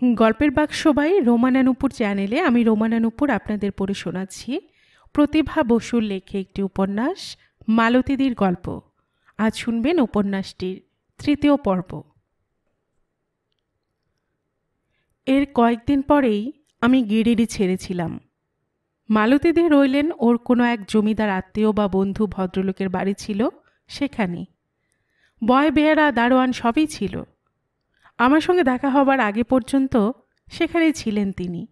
গল্পের বাক্সবাই রোমানানুপুর চ্যানেলে আমি রোমানানুপুর আপনাদের পড়ে শোনাচ্ছি প্রতিভা বসুর লেখে একটি উপন্যাস মালতীদির গল্প। আজ শুনবেন উপন্যাসটির তৃতীয় পর্ব। এর কয়েকদিন পরেই আমি গিরিডি ছেড়েছিলাম। মালতীদি রইলেন ওর কোনো এক জমিদার আত্মীয় বা বন্ধু ভদ্রলোকের বাড়ি ছিল সেখানে। বয় বেয়ারা দারোয়ান সবই ছিল। আমার সঙ্গে দেখা হবার আগে পর্যন্ত সেখানেই ছিলেন তিনি।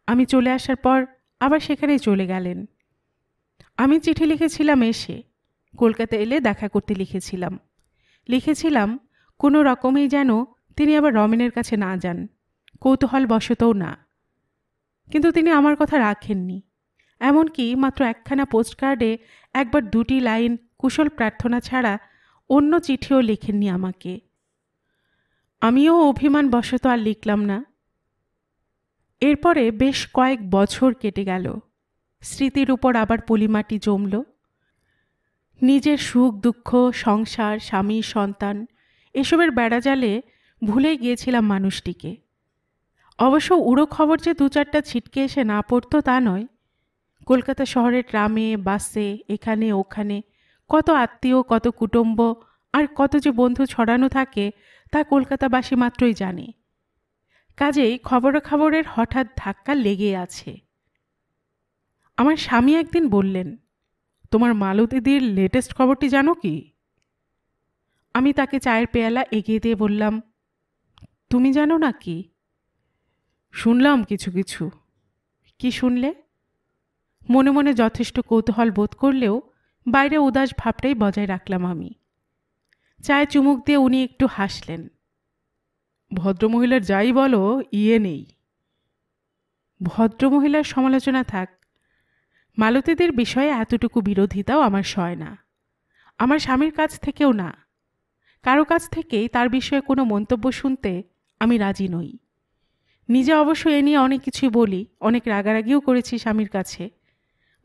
আমি চলে আসার পর আবার সেখানেই চলে গেলেন। আমি চিঠি লিখেছিলাম এসে, কলকাতা এলে দেখা করতে লিখেছিলাম কোনো রকমেই যেন তিনি আবার রমেনের কাছে না যান, কৌতূহল বশতও না। কিন্তু তিনি আমার কথা রাখেননি। এমনকি মাত্র একখানা পোস্টকার্ডে একবার দুটি লাইন কুশল প্রার্থনা ছাড়া অন্য চিঠিও লেখেননি আমাকে। আমিও অভিমান বশত আর লিখলাম না। এরপরে বেশ কয়েক বছর কেটে গেল। স্মৃতির উপর আবার পলিমাটি জমল। নিজের সুখ দুঃখ, সংসার, স্বামী, সন্তান এসবের বেড়াজালে ভুলেই গিয়েছিলাম মানুষটিকে। অবশ্য উড়ো খবর যে দু চারটা ছিটকে এসে না পড়তো তা নয়। কলকাতা শহরের ট্রামে, বাসে, এখানে ওখানে কত আত্মীয়, কত কুটুম্ব আর কত যে বন্ধু ছড়ানো থাকে তা কলকাতাবাসী মাত্রই জানে। কাজেই খবরাখবরের হঠাৎ ধাক্কা লেগে আছে। আমার স্বামী একদিন বললেন, তোমার মালতীদির লেটেস্ট খবরটি জানো কি? আমি তাকে চায়ের পেয়ালা এগিয়ে দিয়ে বললাম, তুমি জানো না কি? শুনলাম কিছু কিছু। কি শুনলে? মনে মনে যথেষ্ট কৌতূহল বোধ করলেও বাইরে উদাস ভাবটাই বজায় রাখলাম আমি। চায়ে চুমুক দিয়ে উনি একটু হাসলেন। ভদ্রমহিলার যাই বলো, ইয়ে নেই। ভদ্রমহিলার সমালোচনা থাক, মালতীদের বিষয়ে এতটুকু বিরোধিতাও আমার সয় না। আমার স্বামীর কাছ থেকেও না। কারো কাছ থেকেই তার বিষয়ে কোনো মন্তব্য শুনতে আমি রাজি নই। নিজে অবশ্য এ নিয়ে অনেক কিছুই বলি, অনেক রাগারাগিও করেছি স্বামীর কাছে।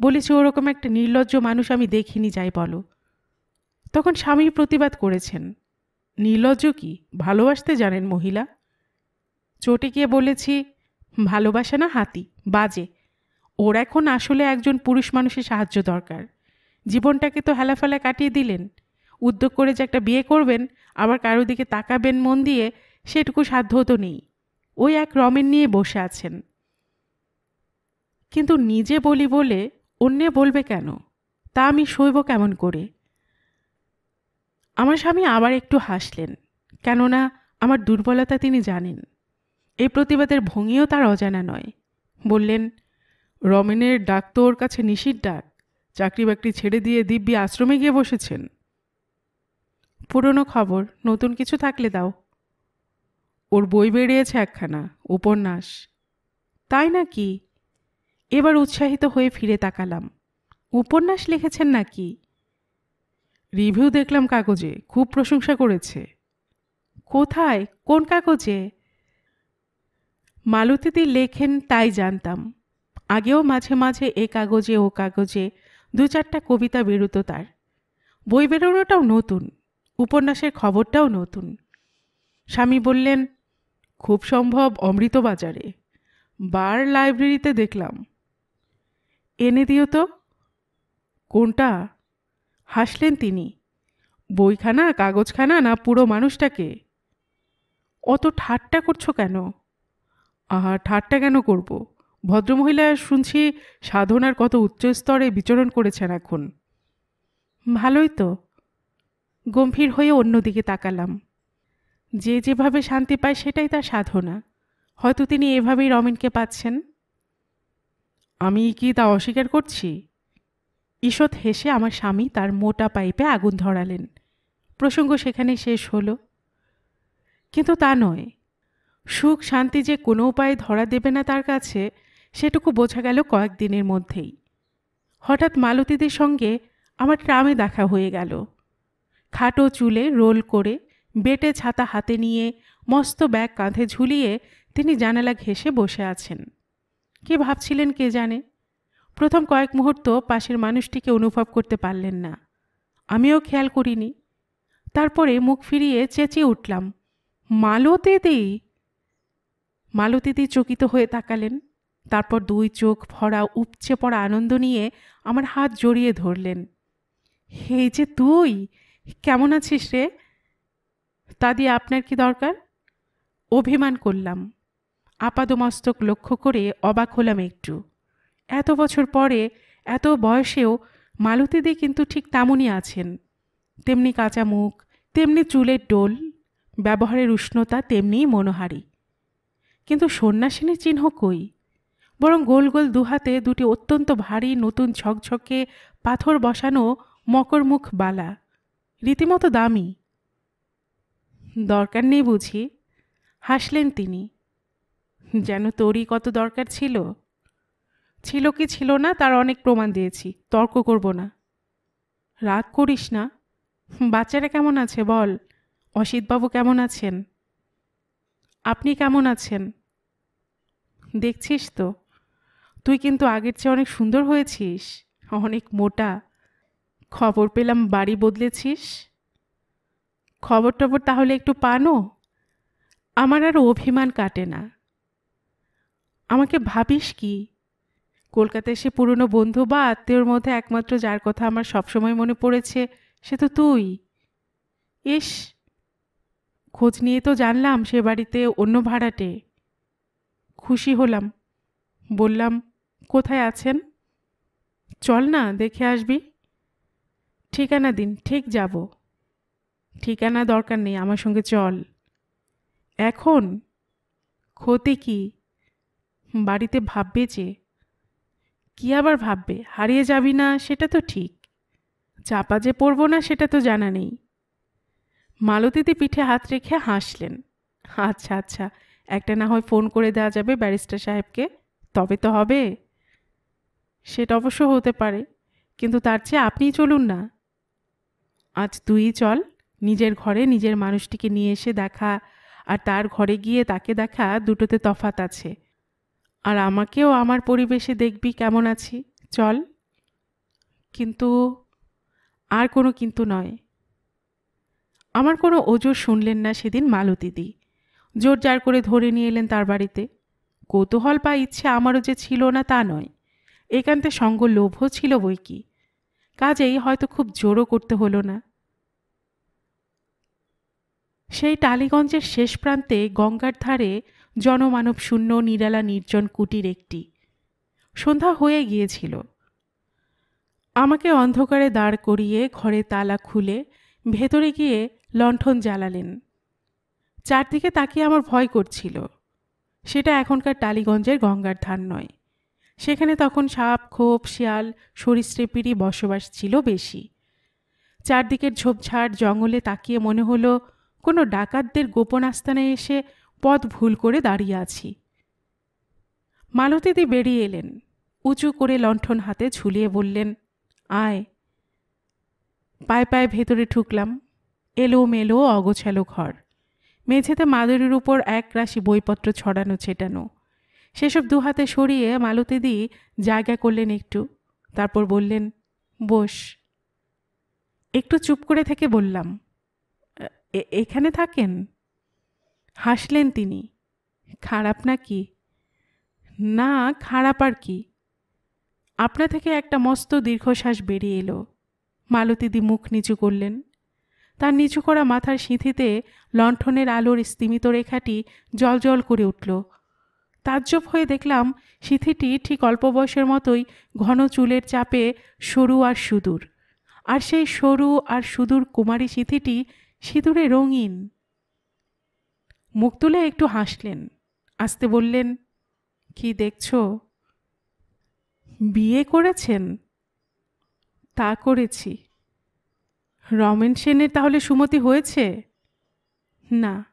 বলেছি ওরকম একটা নির্লজ্জ মানুষ আমি দেখিনি, যাই বলো। তখন স্বামী প্রতিবাদ করেছেন, নির্লজ্জ কি, ভালোবাসতে জানেন মহিলা। চটে গিয়ে বলেছি, ভালোবাসা না হাতি, বাজে। ওর এখন আসলে একজন পুরুষ মানুষের সাহায্য দরকার। জীবনটাকে তো হেলাফেলা কাটিয়ে দিলেন। উদ্যোগ করে যে একটা বিয়ে করবেন, আবার কারো দিকে তাকাবেন মন দিয়ে, সেটুকু সাধ্য তো নেই। ওই এক রমেন নিয়ে বসে আছেন। কিন্তু নিজে বলি বলে অন্যে বলবে কেন, তা আমি সইব কেমন করে? আমার স্বামী আবার একটু হাসলেন, কেননা আমার দুর্বলতা তিনি জানেন। এই প্রতিবাদের ভঙ্গিও তার অজানা নয়। বললেন, রমেনের ডাক তো ওর কাছে নিশির ডাক। চাকরি বাকরি ছেড়ে দিয়ে দিব্যি আশ্রমে গিয়ে বসেছেন। পুরনো খবর, নতুন কিছু থাকলে দাও। ওর বই বেরিয়েছে একখানা, উপন্যাস। তাই নাকি? এবার উৎসাহিত হয়ে ফিরে তাকালাম। উপন্যাস লিখেছেন নাকি? রিভিউ দেখলাম কাগজে, খুব প্রশংসা করেছে। কোথায়, কোন কাগজে? মালতীদি লেখেন তাই জানতাম। আগেও মাঝে মাঝে এ কাগজে ও কাগজে দু চারটা কবিতা বেরোতো তার। বই বেরোনোটাও নতুন, উপন্যাসের খবরটাও নতুন। স্বামী বললেন, খুব সম্ভব অমৃতবাজারে, বার লাইব্রেরিতে দেখলাম। এনে দিও তো। কোনটা? হাসলেন তিনি। বইখানা, কাগজখানা, না পুরো মানুষটাকে? অত ঠাট্টা করছো কেন? আহা, ঠাট্টা কেন করব? ভদ্রমহিলা শুনছি সাধনার কত উচ্চ স্তরে বিচরণ করেছেন এখন। ভালোই তো। গম্ভীর হয়ে অন্যদিকে তাকালাম। যে যেভাবে শান্তি পায় সেটাই তার সাধনা। হয়তো তিনি এভাবেই রমেনকে পাচ্ছেন। আমি কি তা অস্বীকার করছি? ঈষৎ হেসে আমার স্বামী তার মোটা পাইপে আগুন ধরালেন। প্রসঙ্গ সেখানে শেষ হলো। কিন্তু তা নয়। সুখ শান্তি যে কোনো উপায়ে ধরা দেবে না তার কাছে, সেটুকু বোঝা গেল কয়েকদিনের মধ্যেই। হঠাৎ মালতীদের সঙ্গে আমার ট্রামে দেখা হয়ে গেল। খাটো চুলে রোল করে, বেটে ছাতা হাতে নিয়ে, মস্ত ব্যাগ কাঁধে ঝুলিয়ে তিনি জানালা ঘেঁষে বসে আছেন। কি ভাবছিলেন কে জানে। প্রথম কয়েক মুহূর্ত পাশের মানুষটিকে অনুভব করতে পারলেন না। আমিও খেয়াল করিনি। তারপরে মুখ ফিরিয়ে চেঁচিয়ে উঠলাম, মালতীদি! মালতীদি চকিত হয়ে তাকালেন। তারপর দুই চোখ ভরা উপচে পড়া আনন্দ নিয়ে আমার হাত জড়িয়ে ধরলেন। এই যে তুই, কেমন আছিস রে? তা দিয়ে আপনার কি দরকার? অভিমান করলাম। আপাদমস্তক লক্ষ্য করে অবাক হলাম একটু। এত বছর পরে, এত বয়সেও মালতীদি কিন্তু ঠিক তেমনই আছেন। তেমনি কাঁচা মুখ, তেমনি চুলের ডোল, ব্যবহারের উষ্ণতা তেমনিই মনোহারী। কিন্তু সন্ন্যাসিনীর চিহ্ন কই? বরং গোল গোল দুহাতে দুটি অত্যন্ত ভারী নতুন ঝকঝকে পাথর বসানো মকরমুখ বালা, রীতিমতো দামি। দরকার নেই বুঝি? হাসলেন তিনি। যেন তোরই কত দরকার ছিল। ছিল কি ছিল না তার অনেক প্রমাণ দিয়েছি, তর্ক করব না। রাগ করিস না। বাচ্চারা কেমন আছে বল? অসিতবাবু কেমন আছেন? আপনি কেমন আছেন? দেখছিস তো, তুই কিন্তু আগের চেয়ে অনেক সুন্দর হয়েছিস, অনেক মোটা। খবর পেলাম বাড়ি বদলেছিস। খবর টবর তাহলে একটু পানো। আমার আর অভিমান কাটে না। আমাকে ভাবিস কি? কলকাতায় এসে পুরনো বন্ধু বা আত্মীয়র মধ্যে একমাত্র যার কথা আমার সবসময় মনে পড়েছে সে তো তুই। ইস, খোঁজ নিয়ে তো জানলাম সে বাড়িতে অন্য ভাড়াটে। খুশি হলাম। বললাম, কোথায় আছেন? চল না, দেখে আসবি। ঠিকানা দিন, ঠিক যাব। ঠিকানা দরকার নেই, আমার সঙ্গে চল। এখন? ক্ষতি কি? বাড়িতে ভাববে যে। কি আবার ভাববে? হারিয়ে যাবি না সেটা তো ঠিক। চাপা যে পড়ব না সেটা তো জানা নেই। মালতীদি পিঠে হাত রেখে হাসলেন। আচ্ছা আচ্ছা, একটা না হয় ফোন করে দেওয়া যাবে ব্যারিস্টার সাহেবকে, তবে তো হবে। সেটা অবশ্য হতে পারে, কিন্তু তার চেয়ে আপনিই চলুন না। আজ তুই চল। নিজের ঘরে নিজের মানুষটিকে নিয়ে এসে দেখা আর তার ঘরে গিয়ে তাকে দেখা, দুটোতে তফাৎ আছে। আর আমাকেও আমার পরিবেশে দেখবি কেমন আছি। চল। কিন্তু? আর কোনো কিন্তু নয়। আমার কোনো ওজোর শুনলেন না সেদিন মালতীদি। জোর জার করে ধরে নিয়ে এলেন তার বাড়িতে। কৌতূহল বা ইচ্ছে আমারও যে ছিল না তা নয়, একান্তে সঙ্গ লোভও ছিল বই কি। কাজেই হয়তো খুব জোরও করতে হলো না। সেই টালিগঞ্জের শেষ প্রান্তে গঙ্গার ধারে জনমানব শূন্য নিরালা নির্জন কুটির একটি। সন্ধ্যা হয়ে গিয়েছিল। আমাকে অন্ধকারে দাঁড় করিয়ে ঘরে তালা খুলে ভেতরে গিয়ে লণ্ঠন জ্বালালেন। চারদিকে তাকিয়ে আমার ভয় করছিল। সেটা এখনকার টালিগঞ্জের গঙ্গার ধার নয়। সেখানে তখন সাপ, খোপ, শিয়াল, সরীসৃপেরই বসবাস ছিল বেশি। চারদিকের ঝোপঝাড় জঙ্গলে তাকিয়ে মনে হলো কোনো ডাকাতদের গোপন আস্তানায় এসে পথ ভুল করে দাঁড়িয়ে আছি। মালতীদি বেরিয়ে এলেন। উঁচু করে লণ্ঠন হাতে ঝুলিয়ে বললেন, আয়। পায়ে পায়ে ভেতরে ঢুকলাম। এলো মেলো অগোছালো ঘর। মেঝেতে মাদুরের উপর এক রাশি বইপত্র ছড়ানো ছেটানো। সেসব দুহাতে সরিয়ে মালতীদি জায়গা করলেন একটু। তারপর বললেন, বস। একটু চুপ করে থেকে বললাম, এখানে থাকেন? হাসলেন তিনি। খারাপ নাকি? না, খারাপ আর কি। আপনা থেকে একটা মস্ত দীর্ঘশ্বাস বেরিয়ে এলো। মালতীদি মুখ নিচু করলেন। তার নিচু করা মাথার সিঁথিতে লণ্ঠনের আলোর স্তিমিত রেখাটি জলজল করে উঠল। তাজ্জব হয়ে দেখলাম সিঁথিটি ঠিক অল্প বয়সের মতোই ঘন চুলের চাপে সরু আর সুদূর। আর সেই সরু আর সুদূর কুমারী সিঁথিটি সিঁদুরে রঙিন। মুখ তুলে একটু হাসলেন। আস্তে বললেন, কি দেখছ? বিয়ে করেছেন? তা করেছি। রমেন সেনের তাহলে সুমতি হয়েছে? না।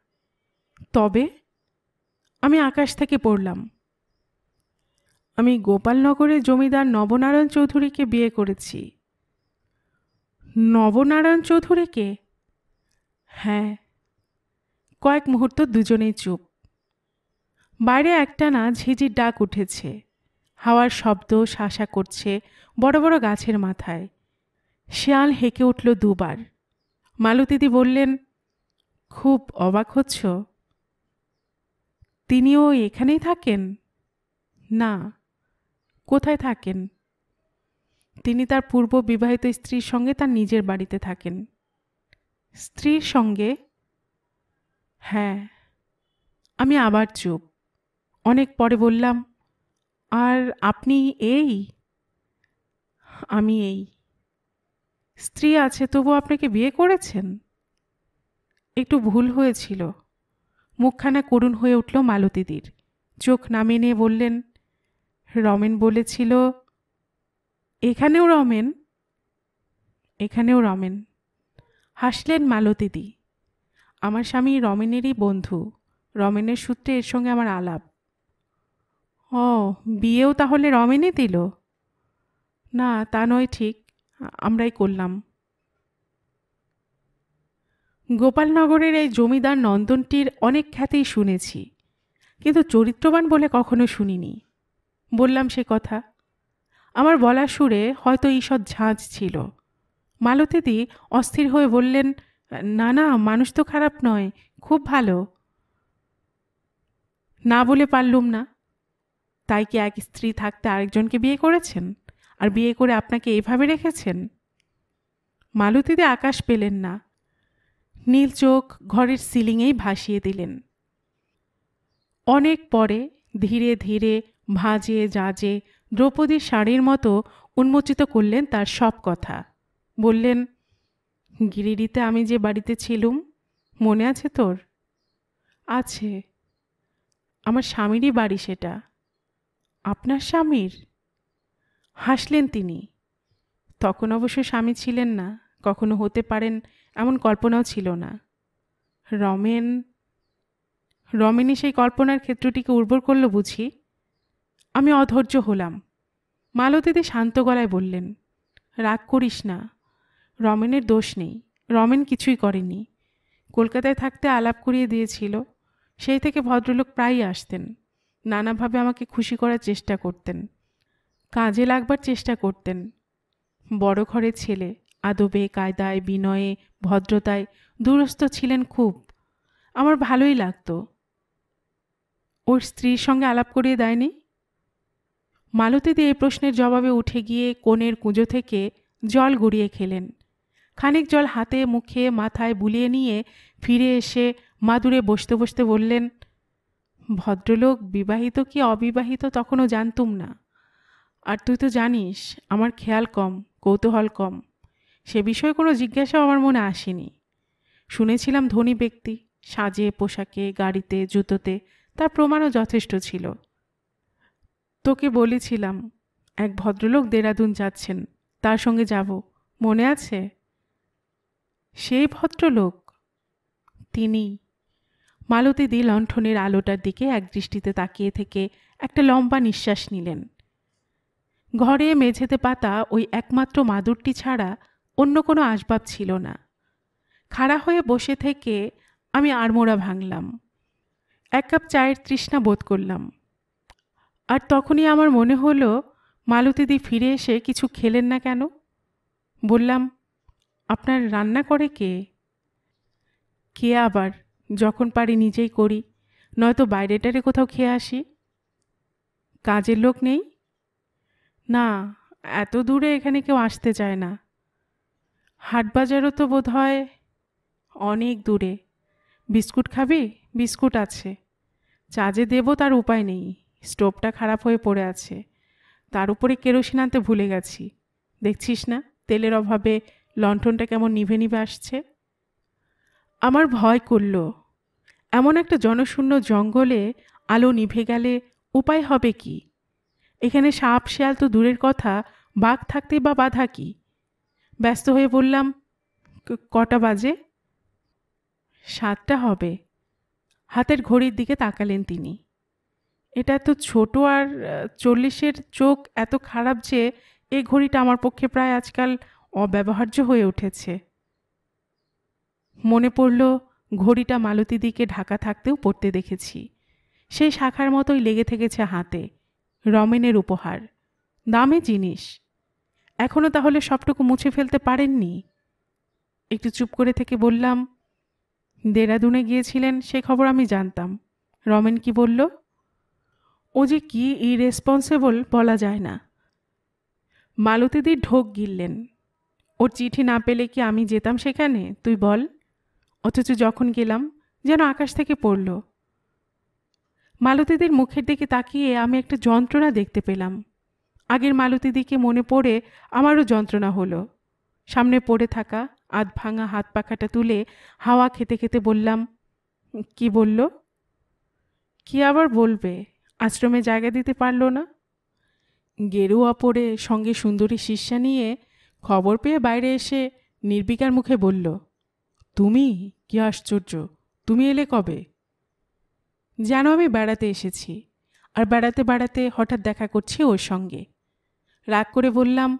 তবে? আমি আকাশ থেকে পড়লাম। আমি গোপালনগরের জমিদার নবনারায়ণ চৌধুরীকে বিয়ে করেছি। নবনারায়ণ চৌধুরীকে? হ্যাঁ। কয়েক মুহূর্ত দুজনেই চুপ। বাইরে একটানা ঝিঝির ডাক উঠেছে। হাওয়ার শব্দ শাসা করছে বড় বড় গাছের মাথায়। শিয়াল হেঁকে উঠল দুবার। মালতীদি বললেন, খুব অবাক হচ্ছ? তিনিও এখানেই থাকেন? না। কোথায় থাকেন? তিনি তার পূর্ব বিবাহিত স্ত্রীর সঙ্গে তার নিজের বাড়িতে থাকেন। স্ত্রীর সঙ্গে? হ্যাঁ। আমি আবার চুপ। অনেক পরে বললাম, আর আপনি এই? আমি এই। স্ত্রী আছে তবু আপনাকে বিয়ে করেছেন? একটু ভুল হয়েছিল। মুখখানা করুণ হয়ে উঠল মালতীদির। চোখ নামিয়ে নিয়ে বললেন, রমেন বলেছিল। এখানেও রমেন? এখানেও রমেন। হাসলেন মালতীদি। আমার স্বামী রমেনেরই বন্ধু। রমেনের সূত্রে এর সঙ্গে আমার আলাপ। ও, বিয়েও তাহলে রমেনই দিল? না, তা নয় ঠিক, আমরাই করলাম। গোপালনগরের এই জমিদার নন্দনটির অনেক খ্যাতিই শুনেছি, কিন্তু চরিত্রবান বলে কখনো শুনিনি। বললাম সে কথা। আমার বলার সুরে হয়তো ঈষৎ ঝাঁজ ছিল। মালতীদি অস্থির হয়ে বললেন, না না, মানুষ তো খারাপ নয়, খুব ভালো। না বলে পারলুম না। তাই কি এক স্ত্রী থাকতে আরেকজনকে বিয়ে করেছেন, আর বিয়ে করে আপনাকে এভাবে রেখেছেন? মালতীদি আকাশ পেলেন না। নীল চোখ ঘরের সিলিংয়েই ভাসিয়ে দিলেন। অনেক পরে ধীরে ধীরে ভাঁজে জাজে দ্রৌপদীর শাড়ির মতো উন্মোচিত করলেন তার সব কথা। বললেন, গিরিডিতে আমি যে বাড়িতে ছিলুম, মনে আছে তোর? আছে। আমার স্বামীরই বাড়ি সেটা। আপনার স্বামীর? হাসলেন তিনি। তখন অবশ্য স্বামী ছিলেন না, কখনো হতে পারেন এমন কল্পনাও ছিল না। রমেনই সেই কল্পনার ক্ষেত্রটিকে উর্বর করল বুঝি? আমি অধৈর্য হলাম। মালতীদি শান্ত গলায় বললেন, রাগ করিস না, রমেনের দোষ নেই। রমেন কিছুই করেনি। কলকাতায় থাকতে আলাপ করিয়ে দিয়েছিল। সেই থেকে ভদ্রলোক প্রায়ই আসতেন। নানাভাবে আমাকে খুশি করার চেষ্টা করতেন, কাজে লাগবার চেষ্টা করতেন। বড় ঘরের ছেলে, আদবে কায়দায় বিনয়ে ভদ্রতায় দূরস্থ ছিলেন খুব। আমার ভালোই লাগতো। ওর স্ত্রীর সঙ্গে আলাপ করিয়ে দেয়নি? মালতীদি এই প্রশ্নের জবাবে উঠে গিয়ে কোণের কুঁজো থেকে জল গড়িয়ে খেলেন। খানিক জল হাতে মুখে মাথায় বুলিয়ে নিয়ে ফিরে এসে মাদুরে বসতে বসতে বললেন, ভদ্রলোক বিবাহিত কি অবিবাহিত তখনও জানতুম না। আর তুই তো জানিস আমার খেয়াল কম, কৌতূহল কম। সে বিষয়ে কোনো জিজ্ঞাসাও আমার মনে আসেনি। শুনেছিলাম ধনী ব্যক্তি, সাজে পোশাকে গাড়িতে জুতোতে, তার প্রমাণও যথেষ্ট ছিল। তোকে বলেছিলাম এক ভদ্রলোক দেরাদুন যাচ্ছেন, তার সঙ্গে যাব, মনে আছে? সেই ভদ্রলোক? তিনি। মালতীদি লণ্ঠনের আলোটার দিকে একদৃষ্টিতে তাকিয়ে থেকে একটা লম্বা নিঃশ্বাস নিলেন। ঘরে মেঝেতে পাতা ওই একমাত্র মাদুরটি ছাড়া অন্য কোনো আসবাব ছিল না। খাড়া হয়ে বসে থেকে আমি আড়মোড়া ভাঙলাম। এক কাপ চায়ের তৃষ্ণা বোধ করলাম। আর তখনই আমার মনে হলো, মালতীদি ফিরে এসে কিছু খেলেন না কেন? বললাম, আপনার রান্না করে কে? কে আবার, যখন পারি নিজেই করি, নয়তো বাইরেটারে কোথাও খেয়ে আসি। কাজের লোক নেই? না, এত দূরে এখানে কেউ আসতে চায় না। হাটবাজারও তো বোধ হয় অনেক দূরে। বিস্কুট খাবি? বিস্কুট আছে। চা যে দেবো তার উপায় নেই, স্টোভটা খারাপ হয়ে পড়ে আছে। তার উপরে কেরোসিন আনতে ভুলে গেছি। দেখছিস না তেলের অভাবে লণ্ঠনটা কেমন নিভে নিভে আসছে। আমার ভয় করল। এমন একটা জনশূন্য জঙ্গলে আলো নিভে গেলে উপায় হবে কি? এখানে সাপ শেয়াল তো দূরের কথা, বাঘ থাকতে বা বাধা কি? ব্যস্ত হয়ে বললাম, কটা বাজে? 7টা হবে। হাতের ঘড়ির দিকে তাকালেন তিনি। এটা এত ছোট, আর 40-এর চোখ এত খারাপ যে এই ঘড়িটা আমার পক্ষে প্রায় আজকাল অব্যবহার্য হয়ে উঠেছে। মনে পড়ল, ঘড়িটা মালতীদিকে ঢাকা থাকতেও পড়তে দেখেছি। সেই শাখার মতোই লেগে থেকেছে হাতে। রমেনের উপহার, দামি জিনিস। এখনো তাহলে সবটুকু মুছে ফেলতে পারেননি? একটু চুপ করে থেকে বললাম, দেরাদুনে গিয়েছিলেন সে খবর আমি জানতাম, রমেন কি বলল? ও যে কি ইরেসপন্সিবল বলা যায় না। মালতীদি ঢোক গিললেন। ওর চিঠি না পেলে কি আমি যেতাম সেখানে, তুই বল? অথচ যখন গেলাম যেন আকাশ থেকে পড়ল। মালতীদির মুখের দিকে তাকিয়ে আমি একটা যন্ত্রণা দেখতে পেলাম। আগের মালতীদিকে মনে পড়ে আমারও যন্ত্রণা হলো। সামনে পড়ে থাকা আধ ভাঙা হাত পাখাটা তুলে হাওয়া খেতে খেতে বললাম, কি বলল? কি আবার বলবে? আশ্রমে জায়গা দিতে পারল না। গেরুয়া পরে সঙ্গে সুন্দরী শিষ্যা নিয়ে খবর পেয়ে বাইরে এসে নির্বিকার মুখে বলল, তুমি? কি আশ্চর্য, তুমি এলে কবে? যেন আমি বেড়াতে এসেছি, আর বেড়াতে বেড়াতে হঠাৎ দেখা করছি ওর সঙ্গে। রাগ করে বললাম,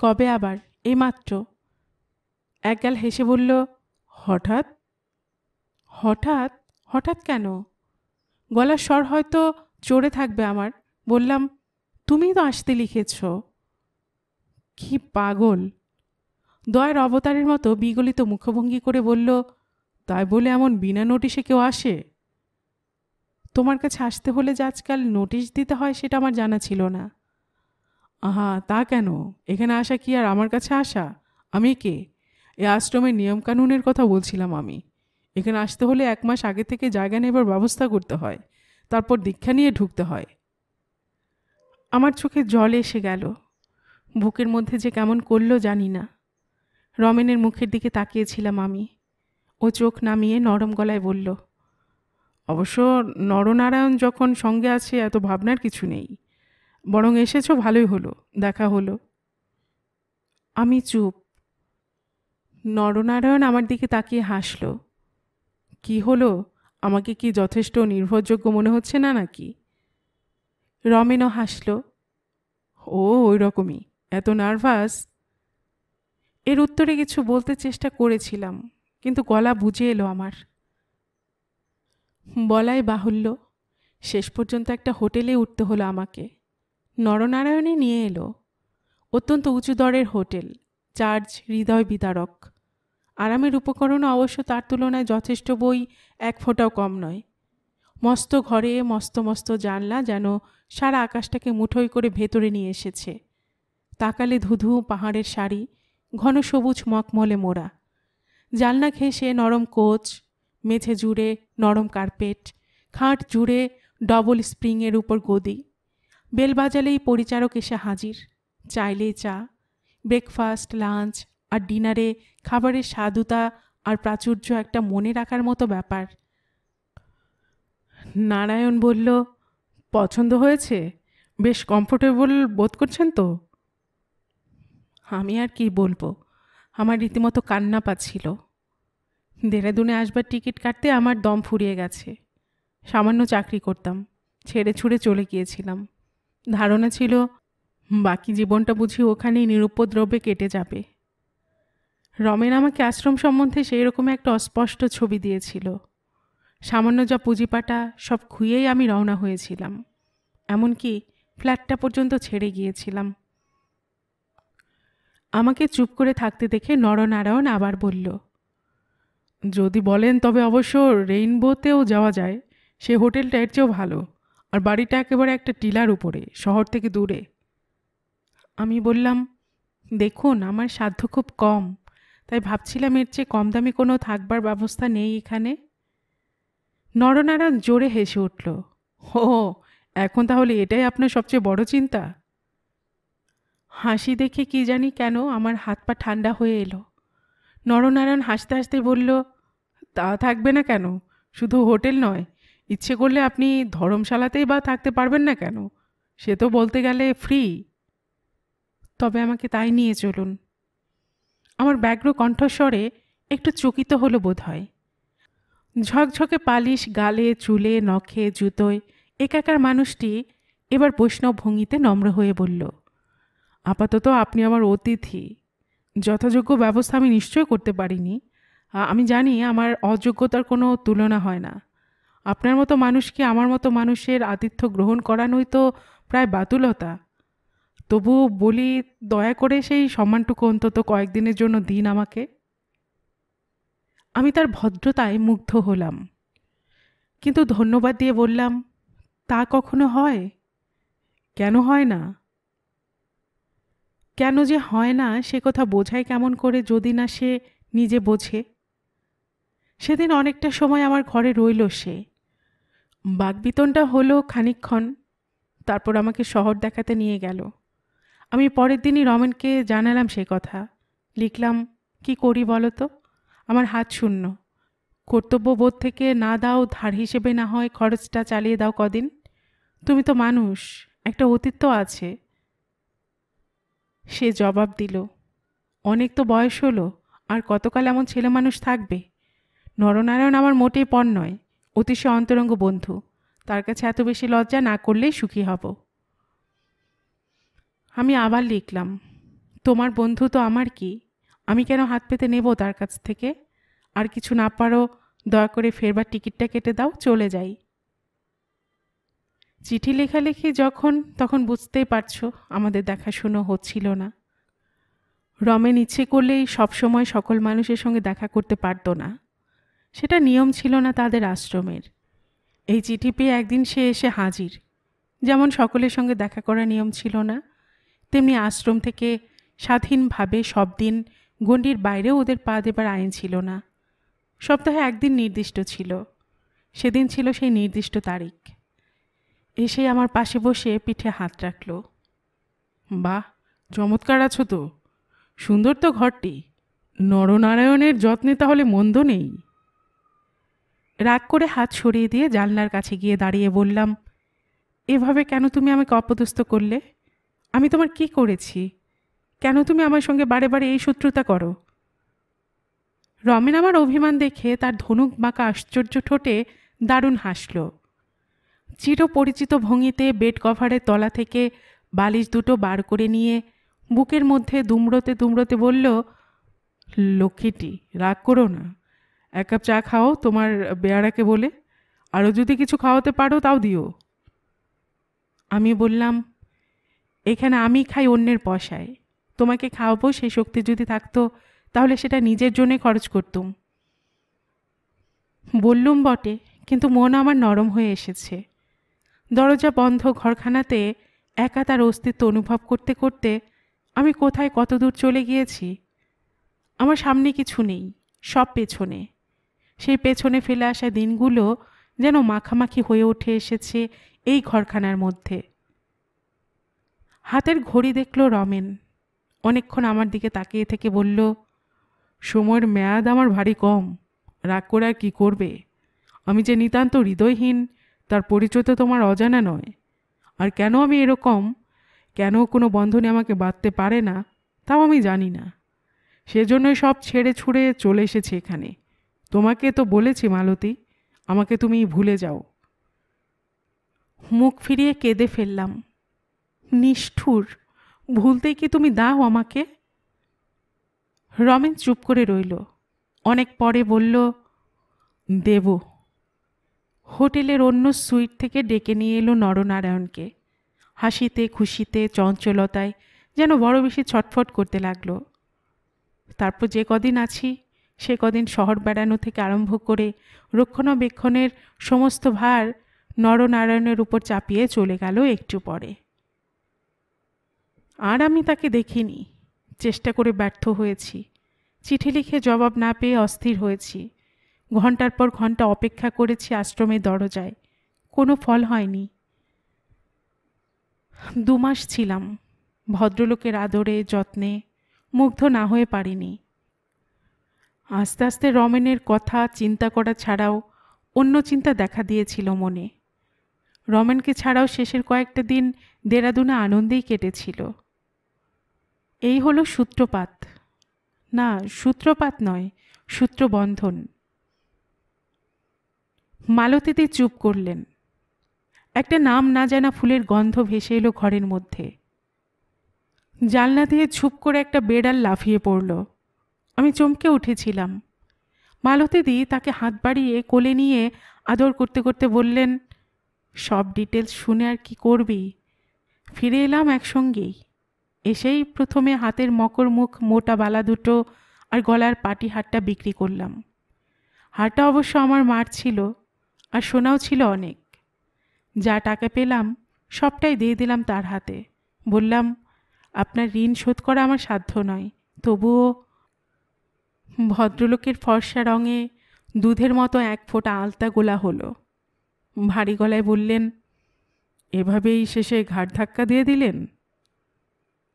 কবে আবার? এইমাত্র। একগাল হেসে বলল, হঠাৎ? হঠাৎ? হঠাৎ কেন? গলার স্বর হয়তো চড়ে থাকবে আমার। বললাম, তুমি তো আসতে লিখেছ। কি পাগল! দয়ের অবতারের মতো বিগলিত মুখভঙ্গি করে বলল, তাই বলে এমন বিনা নোটিশে কেউ আসে? তোমার কাছে আসতে হলে যে আজকাল নোটিশ দিতে হয় সেটা আমার জানা ছিল না। আহা, তা কেন? এখানে আসা কি আর আমার কাছে আসা? আমি কে? এ আশ্রমের নিয়মকানুনের কথা বলছিলাম আমি। এখানে আসতে হলে 1 মাস আগে থেকে জায়গা নেবার ব্যবস্থা করতে হয়, তারপর দীক্ষা নিয়ে ঢুকতে হয়। আমার চোখে জল এসে গেল। বুকের মধ্যে যে কেমন করলো জানি না। রমেনের মুখের দিকে তাকিয়েছিলাম আমি। ও চোখ নামিয়ে নরম গলায় বলল, অবশ্য নরনারায়ণ যখন সঙ্গে আছে এত ভাবনার কিছু নেই। বরং এসেছো ভালোই হলো, দেখা হলো। আমি চুপ। নরনারায়ণ আমার দিকে তাকিয়ে হাসল। কি হলো? আমাকে কি যথেষ্ট নির্ভরযোগ্য মনে হচ্ছে না নাকি? রমেনও হাসল। ও ওই রকমই। এত নার্ভাস? এর উত্তরে কিছু বলতে চেষ্টা করেছিলাম, কিন্তু গলা বুঝে এলো আমার। বলাই বাহুল্য, শেষ পর্যন্ত একটা হোটেলে উঠতে হলো আমাকে। নরনারায়ণে নিয়ে এলো। অত্যন্ত উঁচু দরের হোটেল, চার্জ হৃদয় বিদারক। আরামের উপকরণও অবশ্য তার তুলনায় যথেষ্ট বই 1 ফোঁটাও কম নয়। মস্ত ঘরে মস্ত মস্ত জানলা, যেন সারা আকাশটাকে মুঠোই করে ভেতরে নিয়ে এসেছে। তাকালে ধুধু পাহাড়ের সারি, ঘন সবুজ মখমলে মোড়া। জানলা ঘেঁষে নরম কোচ, মেঝে জুড়ে নরম কার্পেট, খাট জুড়ে ডবল স্প্রিংয়ের উপর গদি। বেল বাজালেই পরিচারক এসে হাজির। চাইলেই চা। ব্রেকফাস্ট, লাঞ্চ আর ডিনারে খাবারের স্বাদুতা আর প্রাচুর্য একটা মনে রাখার মতো ব্যাপার। নারায়ণ বলল, পছন্দ হয়েছে? বেশ কমফোর্টেবল বোধ করছেন তো? আমি আর কি বলবো, আমার রীতিমতো কান্না পাচ্ছিল। দেরাদুনে আসবার টিকিট কাটতে আমার দম ফুরিয়ে গেছে। সামান্য চাকরি করতাম, ছেড়ে ছুড়ে চলে গিয়েছিলাম। ধারণা ছিল বাকি জীবনটা বুঝি ওখানেই নিরুপদ্রবে কেটে যাবে। রমেন আমাকে আশ্রম সম্বন্ধে সেই রকম একটা অস্পষ্ট ছবি দিয়েছিল। সামান্য যা পুঁজিপাটা সব খুইয়েই আমি রওনা হয়েছিলাম। এমনকি ফ্ল্যাটটা পর্যন্ত ছেড়ে গিয়েছিলাম। আমাকে চুপ করে থাকতে দেখে নরনারায়ণ আবার বলল, যদি বলেন তবে অবশ্য রেইনবোতেও যাওয়া যায়। সে হোটেলটা এর চেয়েও ভালো, আর বাড়িটা একেবারে একটা টিলার উপরে, শহর থেকে দূরে। আমি বললাম, দেখুন আমার সাধ্য খুব কম, তাই ভাবছিলাম এর চেয়ে কম দামি কোনো থাকবার ব্যবস্থা নেই এখানে। নরনারায়ণ জোরে হেসে উঠল। ও, এখন তাহলে এটাই আপনার সবচেয়ে বড় চিন্তা? হাসি দেখে কি জানি কেন আমার হাত পা ঠান্ডা হয়ে এলো। নরনারায়ণ হাসতে হাসতে বলল, তা থাকবে না কেন? শুধু হোটেল নয়, ইচ্ছে করলে আপনি ধর্মশালাতেই বা থাকতে পারবেন না কেন? সে তো বলতে গেলে ফ্রি। তবে আমাকে তাই নিয়ে চলুন। আমার ব্যগ্র কণ্ঠস্বরে একটু চকিত হলো বোধ হয়। ঝকঝকে পালিশ গালে, চুলে, নখে, জুতোয় একাকার মানুষটি এবার বৈষ্ণব ভঙ্গিতে নম্র হয়ে বলল, আপাতত আপনি আমার অতিথি। যথাযোগ্য ব্যবস্থা আমি নিশ্চয় করতে পারিনি। আমি জানি আমার অযোগ্যতার কোনো তুলনা হয় না। আপনার মতো মানুষকে আমার মতো মানুষের আতিথ্য গ্রহণ করানোই তো প্রায় বাতুলতা। তবু বলি, দয়া করে সেই সম্মানটুকু অন্তত কয়েকদিনের জন্য দিন আমাকে। আমি তার ভদ্রতায় মুগ্ধ হলাম। কিন্তু ধন্যবাদ দিয়ে বললাম, তা কখনো হয়? কেন হয় না? কেন যে হয় না সে কথা বোঝায় কেমন করে যদি না সে নিজে বোঝে? সেদিন অনেকটা সময় আমার ঘরে রইল সে। বাকবিতণ্ডা হলো খানিকক্ষণ, তারপর আমাকে শহর দেখাতে নিয়ে গেল। আমি পরের দিনই রমেনকে জানালাম সে কথা। লিখলাম, কি করি বলো তো? আমার হাত শূন্য। কর্তব্যবোধ থেকে না দাও ধার হিসেবে না হয় খরচটা চালিয়ে দাও কদিন। তুমি তো মানুষ, একটা অতীত তো আছে। সে জবাব দিল, অনেক তো বয়স হলো, আর কতকাল এমন ছেলে মানুষ থাকবে? নরনারায়ণ আমার মোটেই পণ নয়, অতিশয় অন্তরঙ্গ বন্ধু। তার কাছে এত বেশি লজ্জা না করলেই সুখী হব। আমি আবার লিখলাম, তোমার বন্ধু তো আমার কি, আমি কেন হাত পেতে নেব তার কাছ থেকে? আর কিছু না পারো দয়া করে ফেরবার টিকিটটা কেটে দাও, চলে যাই। চিঠি লেখালেখি যখন, তখন বুঝতেই পারছো আমাদের দেখাশুনো হচ্ছিল না। রমেন ইচ্ছে করলেই সবসময় সকল মানুষের সঙ্গে দেখা করতে পারতো না, সেটা নিয়ম ছিল না তাদের আশ্রমের। এই চিঠি পেয়ে একদিন সে এসে হাজির। যেমন সকলের সঙ্গে দেখা করার নিয়ম ছিল না, তেমনি আশ্রম থেকে স্বাধীনভাবে সব দিন গণ্ডির বাইরেও ওদের পা দেবার আইন ছিল না। সপ্তাহে একদিন নির্দিষ্ট ছিল, সেদিন ছিল সেই নির্দিষ্ট তারিখ। এসে আমার পাশে বসে পিঠে হাত রাখল। বাহ, চমৎকার আছো তো, সুন্দর তো ঘরটি। নরনারায়ণের যত্নে তাহলে মন্দ নেই। রাগ করে হাত সরিয়ে দিয়ে জানলার কাছে গিয়ে দাঁড়িয়ে বললাম, এভাবে কেন তুমি আমাকে অপদস্থ করলে? আমি তোমার কি করেছি? কেন তুমি আমার সঙ্গে বারে বারে এই শত্রুতা করো? রমেন আমার অভিমান দেখে তার ধনুক বাঁকা আশ্চর্য ঠোঁটে দারুণ হাসল। চিরপরিচিত ভঙ্গিতে বেড কভারের তলা থেকে বালিশ দুটো বার করে নিয়ে বুকের মধ্যে দুমড়োতে দুমড়োতে বলল, লক্ষ্মীটি, রাগ করো না। এক কাপ চা খাও তোমার বেয়ারাকে বলে, আরও যদি কিছু খাওয়াতে পারো তাও দিও। আমি বললাম, এখানে আমি খাই অন্যের পয়সায়, তোমাকে খাওয়াবো সেই শক্তি যদি থাকতো তাহলে সেটা নিজের জন্যে খরচ করতুম। বললুম বটে, কিন্তু মন আমার নরম হয়ে এসেছে। দরজা বন্ধ ঘরখানাতে একা তার অস্তিত্ব অনুভব করতে করতে আমি কোথায় কত দূর চলে গিয়েছি। আমার সামনে কিছু নেই, সব পেছনে। সেই পেছনে ফেলে আসা দিনগুলো যেন মাখামাখি হয়ে উঠে এসেছে এই ঘরখানার মধ্যে। হাতের ঘড়ি দেখল রমেন, অনেকক্ষণ আমার দিকে তাকিয়ে থেকে বলল, সময়ের মেয়াদ আমার ভারী কম, রাগ করে আর কী করবে? আমি যে নিতান্ত হৃদয়হীন তার পরিচয় তো তোমার অজানা নয়। আর কেন আমি এরকম, কেন কোনো বন্ধনে আমাকে বাঁধতে পারে না, তাও আমি জানি না। সেজন্যই সব ছেড়ে ছুড়ে চলে এসেছি এখানে। তোমাকে তো বলেছি মালতী, আমাকে তুমি ভুলে যাও। মুখ ফিরিয়ে কেঁদে ফেললাম। নিষ্ঠুর, ভুলতেই কি তুমি দাও আমাকে? রমেন চুপ করে রইল। অনেক পরে বলল, দেব। হোটেলের অন্য সুইট থেকে ডেকে নিয়ে এলো নরনারায়ণকে। হাসিতে খুশিতে চঞ্চলতায় যেন বড় বেশি ছটফট করতে লাগলো। তারপর যে কদিন আছি সে কদিন শহর বেড়ানো থেকে আরম্ভ করে রক্ষণাবেক্ষণের সমস্ত ভার নরনারায়ণের উপর চাপিয়ে চলে গেল একটু পরে। আর আমি তাকে দেখিনি, চেষ্টা করে ব্যর্থ হয়েছি। চিঠি লিখে জবাব না পেয়ে অস্থির হয়েছি। ঘন্টার পর ঘন্টা অপেক্ষা করেছি আশ্রমের দরজায়, কোনো ফল হয়নি। 2 মাস ছিলাম, ভদ্রলোকের আদরে যত্নে মুগ্ধ না হয়ে পারিনি। আস্তে আস্তে রমেনের কথা চিন্তা করা ছাড়াও অন্য চিন্তা দেখা দিয়েছিল মনে। রমেনকে ছাড়াও শেষের কয়েকটা দিন দেরাদুনে আনন্দেই কেটেছিল। এই হলো সূত্রপাত, না সূত্রপাত নয়, সূত্রবন্ধন। মালতীদি চুপ করলেন। একটা নাম না জানা ফুলের গন্ধ ভেসে এলো ঘরের মধ্যে। জানলা দিয়ে ছুপ করে একটা বেড়াল লাফিয়ে পড়ল। আমি চমকে উঠেছিলাম। মালতীদি তাকে হাত বাড়িয়ে কোলে নিয়ে আদর করতে করতে বললেন, সব ডিটেলস শুনে আর কি করবি? ফিরে এলাম একসঙ্গেই। এসেই প্রথমে হাতের মকর মুখ মোটা বালা দুটো আর গলার পাটি হারটা বিক্রি করলাম। হারটা অবশ্য আমার মার ছিল, আর সোনাও ছিল অনেক। যা টাকা পেলাম সবটাই দিয়ে দিলাম তার হাতে। বললাম, আপনার ঋণ শোধ করা আমার সাধ্য নয়, তবুও। ভদ্রলোকের ফর্সা রঙে দুধের মতো এক ফোঁটা আলতা গোলা হলো। ভারী গলায় বললেন, এভাবেই শেষে ঘাড় ধাক্কা দিয়ে দিলেন?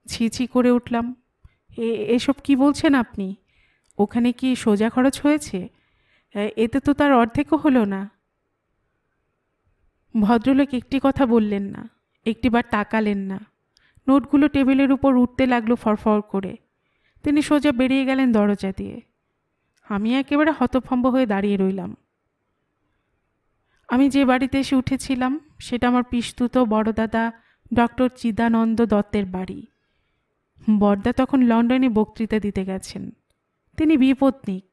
ছি ছি করে উঠলাম, এসব কি বলছেন আপনি? ওখানে কি সোজা খরচ হয়েছে? এতে তো তার অর্ধেকও হলো না। ভদ্রলোক একটি কথা বললেন না, একটিবার তাকালেন না। নোটগুলো টেবিলের উপর উঠতে লাগলো ফরফর করে। তিনি সোজা বেরিয়ে গেলেন দরজা দিয়ে। আমি একেবারে হতভম্ব হয়ে দাঁড়িয়ে রইলাম। আমি যে বাড়িতে এসে উঠেছিলাম সেটা আমার পিসতুত বড়দাদা ডক্টর চিদানন্দ দত্তের বাড়ি। বড়দা তখন লন্ডনে বক্তৃতা দিতে গেছেন। তিনি বিপত্নিক।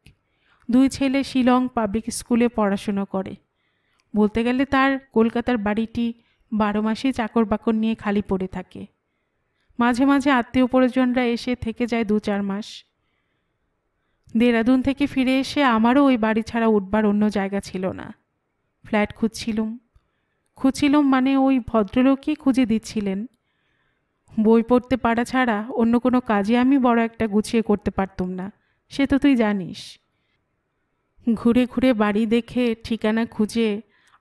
2 ছেলে শিলং পাবলিক স্কুলে পড়াশুনো করে। বলতে গেলে তার কলকাতার বাড়িটি 12 মাসেই চাকর বাকর নিয়ে খালি পড়ে থাকে। মাঝে মাঝে আত্মীয় পরিজনরা এসে থেকে যায় 2-4 মাস। দেরাদুন থেকে ফিরে এসে আমারও ওই বাড়ি ছাড়া উঠবার অন্য জায়গা ছিল না। ফ্ল্যাট খুঁজছিলুম মানে ওই ভদ্রলোকই খুঁজে দিচ্ছিলেন। বই পড়তে পারা ছাড়া অন্য কোনো কাজে আমি বড় একটা গুছিয়ে করতে পারতুম না, সে তো তুই জানিস। ঘুরে ঘুরে বাড়ি দেখে ঠিকানা খুঁজে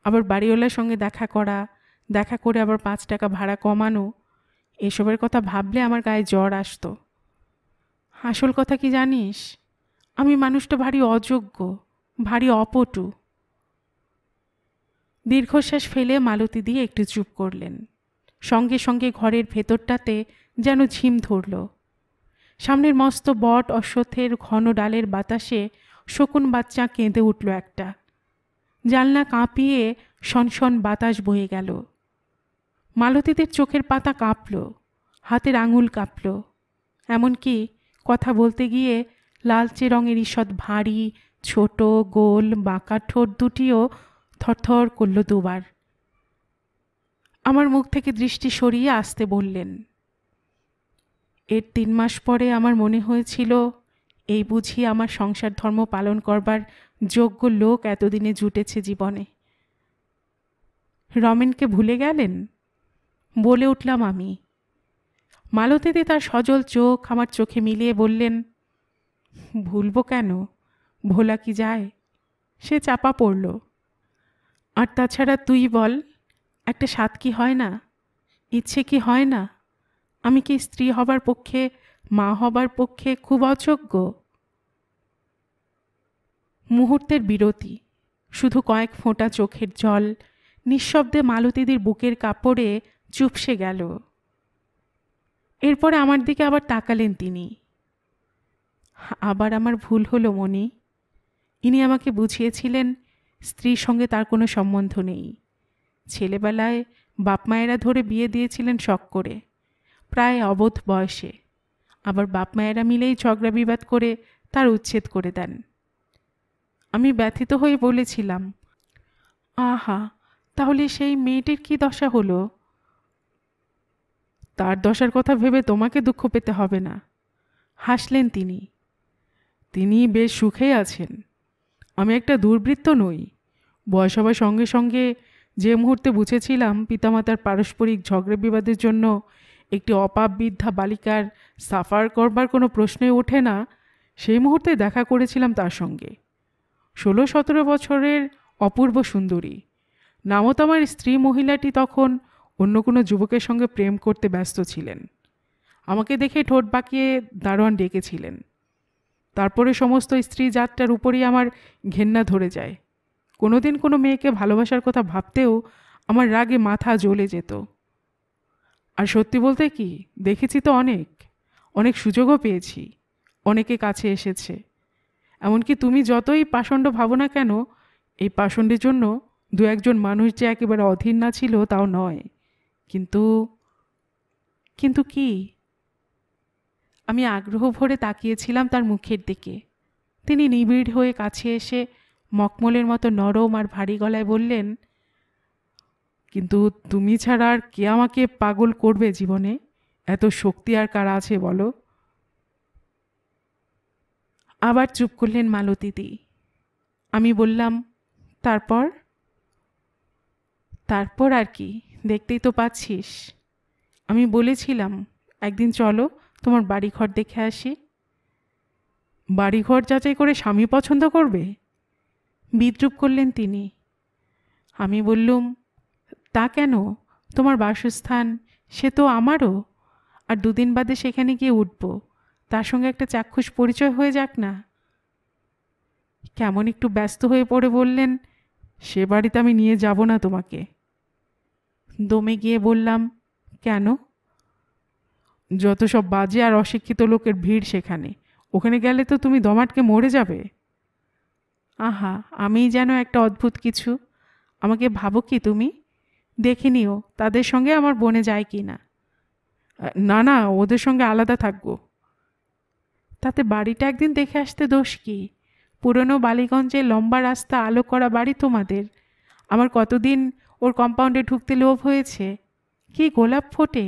আবার বাড়িওয়ালার সঙ্গে দেখা করা, দেখা করে আবার 5 টাকা ভাড়া কমানো, এসবের কথা ভাবলে আমার গায়ে জ্বর আসতো। আসল কথা কি জানিস, আমি মানুষটা ভারী অযোগ্য, ভারী অপটু। দীর্ঘশ্বাস ফেলে মালতী দিয়ে একটু চুপ করলেন। সঙ্গে সঙ্গে ঘরের ভেতরটাতে যেন ঝিম ধরল। সামনের মস্ত বট অশ্বত্থের ঘন ডালের বাতাসে শকুন বাচ্চা কেঁদে উঠল একটা। জানলা কাঁপিয়ে সনসন বাতাস বয়ে গেল। মালতীদের চোখের পাতা কাঁপল, হাতের আঙুল কাঁপল। এমনকি কথা বলতে গিয়ে লালচে রঙের ঈষৎ ভারী ছোট গোল বাঁকা ঠোঁট দুটিও থরথর করল 2 বার। আমার মুখ থেকে দৃষ্টি সরিয়ে আসতে বললেন, এর 3 মাস পরে আমার মনে হয়েছিল এই বুঝি আমার সংসার ধর্ম পালন করবার যোগ্য লোক এতদিনে জুটেছে জীবনে। রমেনকে ভুলে গেলেন? বলে উঠলাম আমি। মালতীদি তার সজল চোখ আমার চোখে মিলিয়ে বললেন, ভুলবো কেন, ভোলা কি যায়? সে চাপা পড়ল। আর তাছাড়া তুই বল, একটা স্বাদ কি হয় না, ইচ্ছে কি হয় না? আমি কি স্ত্রী হবার পক্ষে, মা হবার পক্ষে খুব অযোগ্য? মুহূর্তের বিরতি, শুধু কয়েক ফোঁটা চোখের জল নিঃশব্দে মালতীদির বুকের কাপড়ে চুপসে গেল। এরপরে আমার দিকে আবার তাকালেন তিনি। আবার আমার ভুল হলো মনি। ইনি আমাকে বুঝিয়েছিলেন স্ত্রীর সঙ্গে তার কোনো সম্বন্ধ নেই। ছেলেবেলায় বাপমায়েরা ধরে বিয়ে দিয়েছিলেন শখ করে, প্রায় অবোধ বয়সে। আবার বাপমায়েরা মিলেই ঝগড়া বিবাদ করে তার উচ্ছেদ করে দেন। আমি ব্যথিত হয়ে বলেছিলাম, আহা, তাহলে সেই মেয়েটির কি দশা হলো? তার দশার কথা ভেবে তোমাকে দুঃখ পেতে হবে না। হাসলেন তিনি। তিনি বেশ সুখে আছেন। আমি একটা দুর্বৃত্ত নই। বয়স হবার সঙ্গে সঙ্গে যে মুহূর্তে বুঝেছিলাম পিতামাতার পারস্পরিক ঝগড়া বিবাদের জন্য একটি অপাবৃদ্ধা বালিকার সাফার করবার কোনো প্রশ্নই ওঠে না, সেই মুহূর্তে দেখা করেছিলাম তার সঙ্গে। 16-17 বছরের অপূর্ব সুন্দরী নামতামার স্ত্রী মহিলাটি তখন অন্য কোনো যুবকের সঙ্গে প্রেম করতে ব্যস্ত ছিলেন। আমাকে দেখে ঠোঁট বাঁকিয়ে দারোয়ান ডেকেছিলেন। তারপরে সমস্ত স্ত্রী জাতটার উপরই আমার ঘেন্না ধরে যায়। কোনোদিন কোনো মেয়েকে ভালোবাসার কথা ভাবতেও আমার রাগে মাথা জ্বলে যেত। আর সত্যি বলতে কি, দেখেছি তো অনেক অনেক সুযোগও পেয়েছি, অনেকে কাছে এসেছে। এমনকি তুমি যতই পাষণ্ড ভাবো না কেন, এই পাষণ্ডের জন্য 2-1 মানুষ যে একেবারে অধীর না ছিল তাও নয়। কিন্তু কিন্তু কি? আমি আগ্রহ ভরে তাকিয়েছিলাম তার মুখের দিকে। তিনি নিবিড় হয়ে কাছে এসে মকমলের মতো নরম আর ভারী গলায় বললেন, কিন্তু তুমি ছাড়া আর কে আমাকে পাগল করবে জীবনে? এত শক্তি আর কার আছে বলো? আবার চুপ করলেন মালতীদি। আমি বললাম, তারপর? তারপর আর কি, দেখতেই তো পাচ্ছিস। আমি বলেছিলাম একদিন চলো তোমার বাড়িঘর দেখে আসি। বাড়িঘর যাচাই করে স্বামী পছন্দ করবে? বিদ্রূপ করলেন তিনি। আমি বললুম, তা কেন? তোমার বাসস্থান সে তো আমারও, আর দুদিন বাদে সেখানে গিয়ে উঠব, তার সঙ্গে একটা চাক্ষুষ পরিচয় হয়ে যাক না। কেমন একটু ব্যস্ত হয়ে পড়ে বললেন, সে বাড়িতে আমি নিয়ে যাব না তোমাকে। দমে গিয়ে বললাম, কেন? যত সব বাজে আর অশিক্ষিত লোকের ভিড় সেখানে, ওখানে গেলে তো তুমি দম আটকে মরে যাবে। আহা, আমিই যেন একটা অদ্ভুত কিছু। আমাকে ভাবো কি তুমি? দেখে নিও তাদের সঙ্গে আমার বনে যায় কি না। না না, ওদের সঙ্গে আলাদা থাকবো। তাতে বাড়িটা একদিন দেখে আসতে দোষ কি? পুরনো বালিগঞ্জে লম্বা রাস্তা, আলো করা বাড়ি তোমাদের। আমার কতদিন ওর কম্পাউন্ডে ঢুকতে লোভ হয়েছে। কি গোলাপ ফোটে,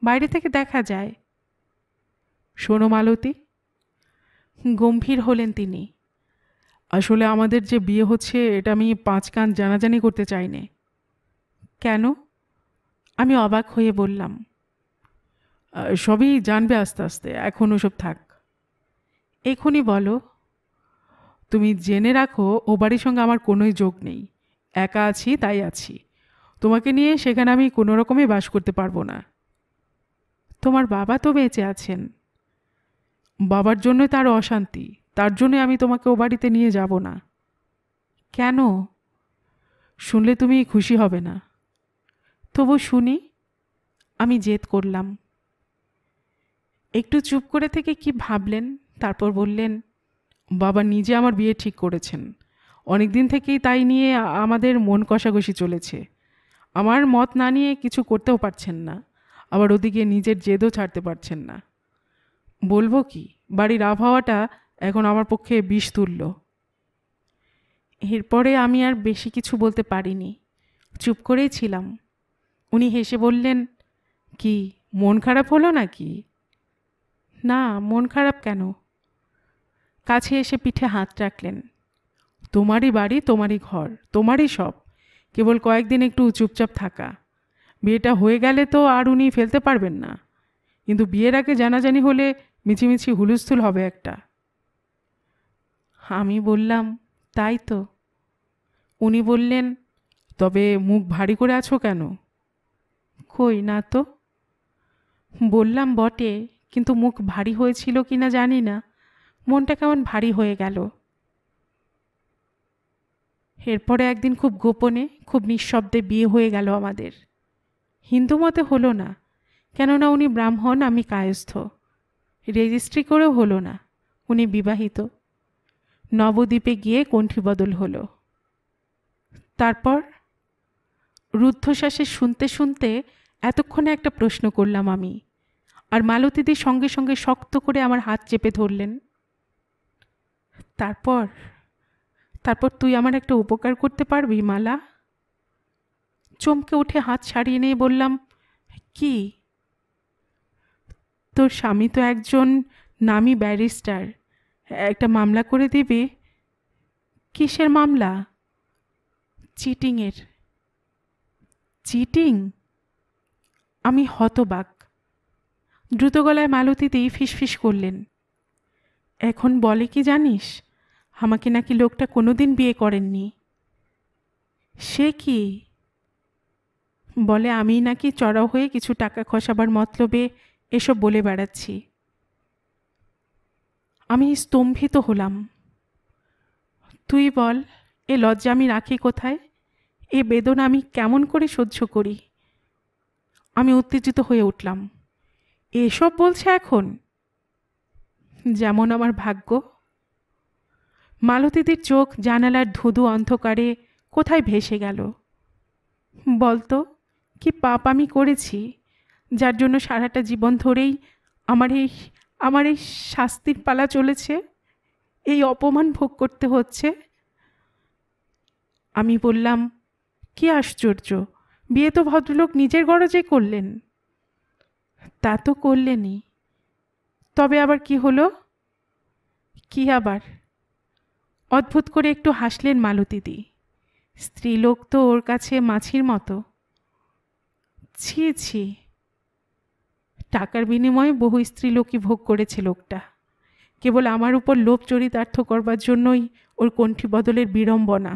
বাইরে থেকে দেখা যায়। শোনো মালতী, গম্ভীর হলেন তিনি, আসলে আমাদের যে বিয়ে হচ্ছে এটা আমি পাঁচ কান জানাজানি করতে চাই নে। কেন? আমি অবাক হয়ে বললাম, সবই জানবে আস্তে আস্তে, এখন ওসব থাক। এখনই বলো। তুমি জেনে রাখো ও বাড়ির সঙ্গে আমার কোনোই যোগ নেই। একা আছি তাই আছি। তোমাকে নিয়ে সেখানে আমি কোনো রকমই বাস করতে পারবো না। তোমার বাবা তো বেঁচে আছেন। বাবার জন্যই তার অশান্তি, তার জন্যই আমি তোমাকে ও বাড়িতে নিয়ে যাব না। কেন? শুনলে তুমি খুশি হবে না। তবু শুনি। আমি জেদ করলাম। একটু চুপ করে থেকে কি ভাবলেন, তারপর বললেন, বাবা নিজে আমার বিয়ে ঠিক করেছেন। অনেক দিন থেকেই তাই নিয়ে আমাদের মন কষাকষি চলেছে। আমার মত না নিয়ে কিছু করতেও পারছেন না, আবার ওদিকে নিজের জেদও ছাড়তে পারছেন না। বলবো কি, বাড়ির আবহাওয়াটা এখন আমার পক্ষে বিষ তুল্য। এরপরে আমি আর বেশি কিছু বলতে পারিনি, চুপ করেই ছিলাম। উনি হেসে বললেন, কি মন খারাপ হলো নাকি? না, মন খারাপ কেন? কাছে এসে পিঠে হাত রাখলেন। তোমারই বাড়ি, তোমারই ঘর, তোমারই সব। কেবল কয়েকদিন একটু চুপচাপ থাকা। বিয়েটা হয়ে গেলে তো আর উনি ফেলতে পারবেন না, কিন্তু বিয়ের আগে জানাজানি হলে মিছিমিছি হুলস্থুল হবে একটা। আমি বললাম, তাই তো। উনি বললেন, তবে মুখ ভারী করে আছো কেন? কই না তো। বললাম বটে, কিন্তু মুখ ভারী হয়েছিল কি না জানি না, মনটা কেমন ভারী হয়ে গেল। এরপরে একদিন খুব গোপনে, খুব নিঃশব্দে বিয়ে হয়ে গেল আমাদের। হিন্দু মতে হলো না, কেননা উনি ব্রাহ্মণ, আমি কায়স্থ। রেজিস্ট্রি করেও হলো না, উনি বিবাহিত। নবদ্বীপে গিয়ে কণ্ঠী বদল হলো। তারপর রুদ্ধশ্বাসে শুনতে শুনতে এতক্ষণে একটা প্রশ্ন করলাম আমি, আর মালতীদি সঙ্গে সঙ্গে শক্ত করে আমার হাত চেপে ধরলেন। তারপর তারপর তুই আমার একটা উপকার করতে পারবি মালা? চমকে উঠে হাত ছাড়িয়ে নিয়ে বললাম, কি? তোর স্বামী তো একজন নামী ব্যারিস্টার, একটা মামলা করে দিবি। কিসের মামলা? চিটিংয়ের। চিটিং? আমি হতবাক। দ্রুত গলায় মালতীদি ফিসফিস করলেন, এখন বলে কি জানিস, আমাকে নাকি লোকটা কোনোদিন বিয়ে করেননি। সে কি? বলে আমি নাকি চড়াও হয়ে কিছু টাকা খসাবার মতলবে এসব বলে বেড়াচ্ছি। আমি স্তম্ভিত হলাম। তুই বল, এ লজ্জা আমি রাখি কোথায়? এ বেদনা আমি কেমন করে সহ্য করি? আমি উত্তেজিত হয়ে উঠলাম। এসব বলছে এখন? যেমন আমার ভাগ্য। মালতীদির চোখ জানালার ধুধু অন্ধকারে কোথায় ভেসে গেল। বলতো, কি পাপ আমি করেছি, যার জন্য সারাটা জীবন ধরেই আমার এই আমার এই শাস্তির পালা চলেছে, এই অপমান ভোগ করতে হচ্ছে। আমি বললাম, কি আশ্চর্য, বিয়ে তো ভদ্রলোক নিজের গরজে করলেন। তা তো করলেনই, তবে আবার কি হলো? কি আবার? অদ্ভুত করে একটু হাসলেন মালতীদি। স্ত্রীলোক তো ওর কাছে মাছির মতো। ছি ছি, টাকার বিনিময়ে বহু স্ত্রীলোকই ভোগ করেছে লোকটা। কেবল আমার উপর লোভ চরিতার্থ করবার জন্যই ওর কণ্ঠী বদলের বিড়ম্বনা।